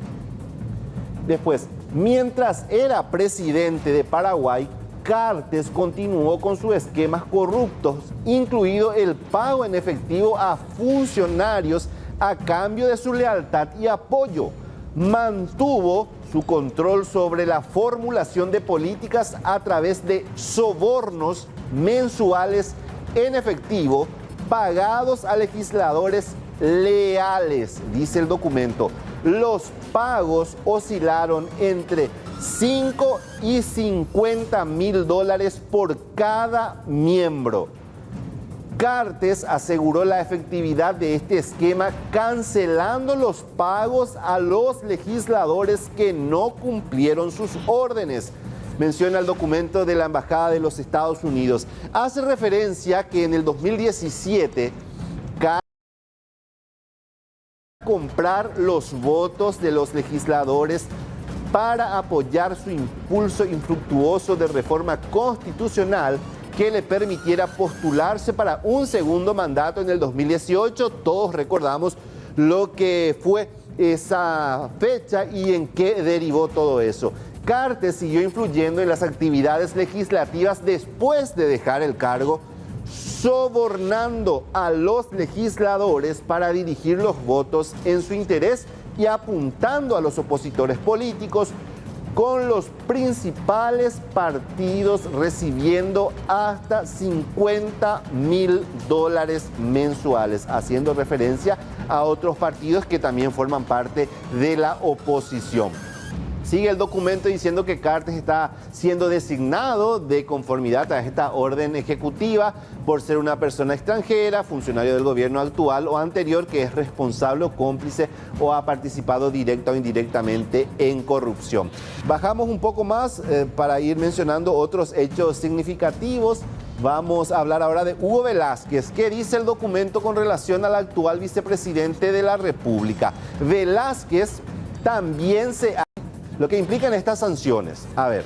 Después, mientras era presidente de Paraguay, Cartes continuó con sus esquemas corruptos, incluido el pago en efectivo a funcionarios a cambio de su lealtad y apoyo. Mantuvo su control sobre la formulación de políticas a través de sobornos mensuales en efectivo pagados a legisladores leales, dice el documento. Los pagos oscilaron entre $5 y $50,000 por cada miembro. Cartes aseguró la efectividad de este esquema cancelando los pagos a los legisladores que no cumplieron sus órdenes. Menciona el documento de la Embajada de los Estados Unidos. Hace referencia que en el 2017 comprar los votos de los legisladores para apoyar su impulso infructuoso de reforma constitucional que le permitiera postularse para un segundo mandato en el 2018. Todos recordamos lo que fue esa fecha y en qué derivó todo eso. Cartes siguió influyendo en las actividades legislativas después de dejar el cargo, sobornando a los legisladores para dirigir los votos en su interés y apuntando a los opositores políticos, con los principales partidos recibiendo hasta $50,000 mensuales, haciendo referencia a otros partidos que también forman parte de la oposición. Sigue el documento diciendo que Cartes está siendo designado de conformidad a esta orden ejecutiva por ser una persona extranjera, funcionario del gobierno actual o anterior que es responsable o cómplice o ha participado directa o indirectamente en corrupción. Bajamos un poco más para ir mencionando otros hechos significativos. Vamos a hablar ahora de Hugo Velázquez. ¿Qué dice el documento con relación al actual vicepresidente de la República? Velázquez también lo que implican estas sanciones. A ver,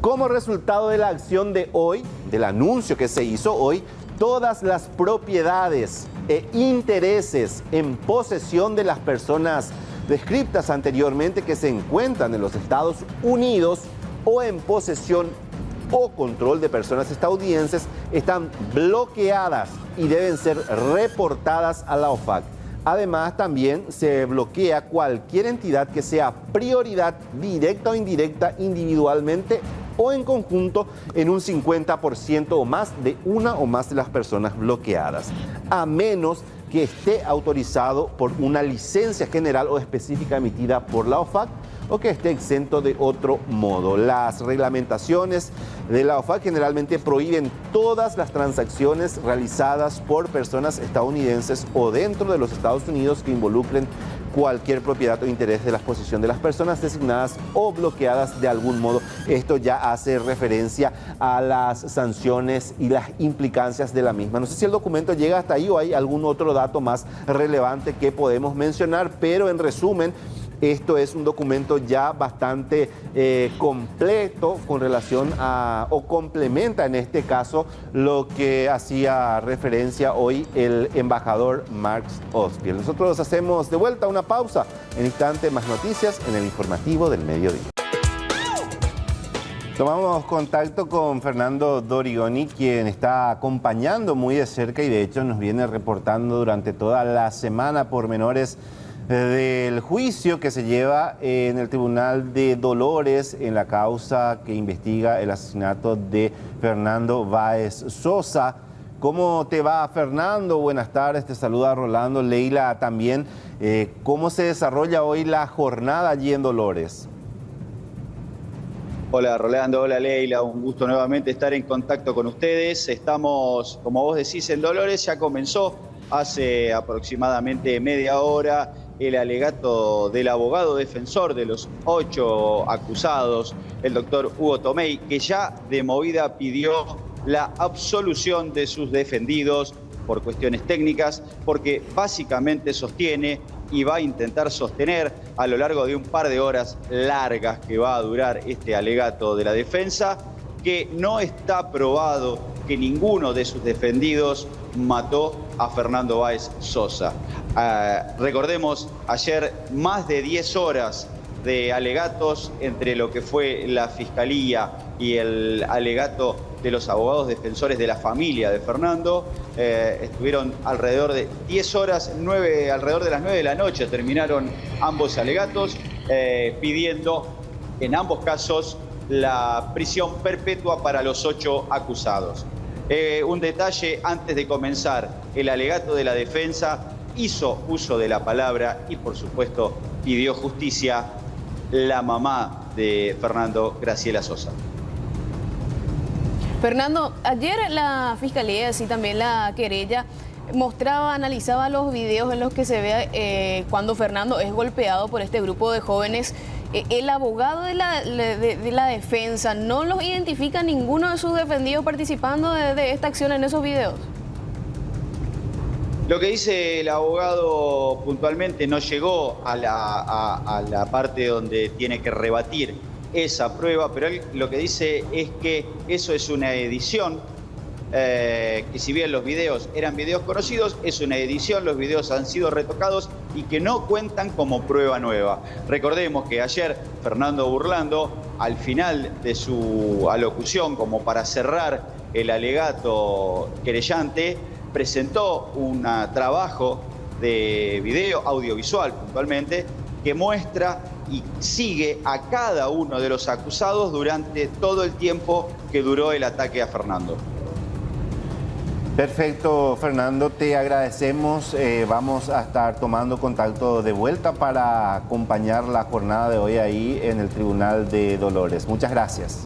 como resultado de la acción de hoy, del anuncio que se hizo hoy, todas las propiedades e intereses en posesión de las personas descritas anteriormente que se encuentran en los Estados Unidos o en posesión o control de personas estadounidenses están bloqueadas y deben ser reportadas a la OFAC. Además, también se bloquea cualquier entidad que sea prioridad directa o indirecta, individualmente o en conjunto, en un 50% o más de una o más de las personas bloqueadas, a menos que esté autorizado por una licencia general o específica emitida por la OFAC o que esté exento de otro modo. Las reglamentaciones de la OFAC generalmente prohíben todas las transacciones realizadas por personas estadounidenses o dentro de los Estados Unidos que involucren cualquier propiedad o interés de la posesión de las personas designadas o bloqueadas de algún modo. Esto ya hace referencia a las sanciones y las implicancias de la misma. No sé si el documento llega hasta ahí o hay algún otro dato más relevante que podemos mencionar, pero en resumen, esto es un documento ya bastante completo con relación a, o complementa en este caso, lo que hacía referencia hoy el embajador Marx Ospiel. Nosotros hacemos de vuelta una pausa. En instante, más noticias en el informativo del mediodía. Tomamos contacto con Fernando Dorigoni, quien está acompañando muy de cerca y de hecho nos viene reportando durante toda la semana pormenores del juicio que se lleva en el Tribunal de Dolores en la causa que investiga el asesinato de Fernando Báez Sosa. ¿Cómo te va, Fernando? Buenas tardes, te saluda Rolando, Leila también. ¿Cómo se desarrolla hoy la jornada allí en Dolores? Hola Rolando, hola Leila, un gusto nuevamente estar en contacto con ustedes. Estamos, como vos decís, en Dolores, ya comenzó hace aproximadamente media hora el alegato del abogado defensor de los 8 acusados, el doctor Hugo Tomei, que ya de movida pidió la absolución de sus defendidos por cuestiones técnicas, porque básicamente sostiene y va a intentar sostener a lo largo de un par de horas largas que va a durar este alegato de la defensa, que no está probado que ninguno de sus defendidos mató a Fernando Báez Sosa. Recordemos, ayer más de 10 horas de alegatos entre lo que fue la Fiscalía y el alegato de los abogados defensores de la familia de Fernando. Estuvieron alrededor de 10 horas, alrededor de las 9 de la noche terminaron ambos alegatos, pidiendo en ambos casos la prisión perpetua para los 8 acusados. Un detalle antes de comenzar: el alegato de la defensa hizo uso de la palabra y por supuesto pidió justicia la mamá de Fernando, Graciela Sosa. Fernando, ayer la Fiscalía, así también la querella, analizaba los videos en los que se ve cuando Fernando es golpeado por este grupo de jóvenes. El abogado de la defensa no los identifica ninguno de sus defendidos participando de esta acción en esos videos. Lo que dice el abogado puntualmente no llegó a la parte donde tiene que rebatir esa prueba, pero él lo que dice es que eso es una edición, que si bien los videos eran videos conocidos, es una edición, los videos han sido retocados y que no cuentan como prueba nueva. Recordemos que ayer Fernando Burlando, al final de su alocución, como para cerrar el alegato querellante, presentó un trabajo de video audiovisual puntualmente que muestra y sigue a cada uno de los acusados durante todo el tiempo que duró el ataque a Fernando. Perfecto, Fernando, te agradecemos. Vamos a estar tomando contacto de vuelta para acompañar la jornada de hoy ahí en el Tribunal de Dolores. Muchas gracias.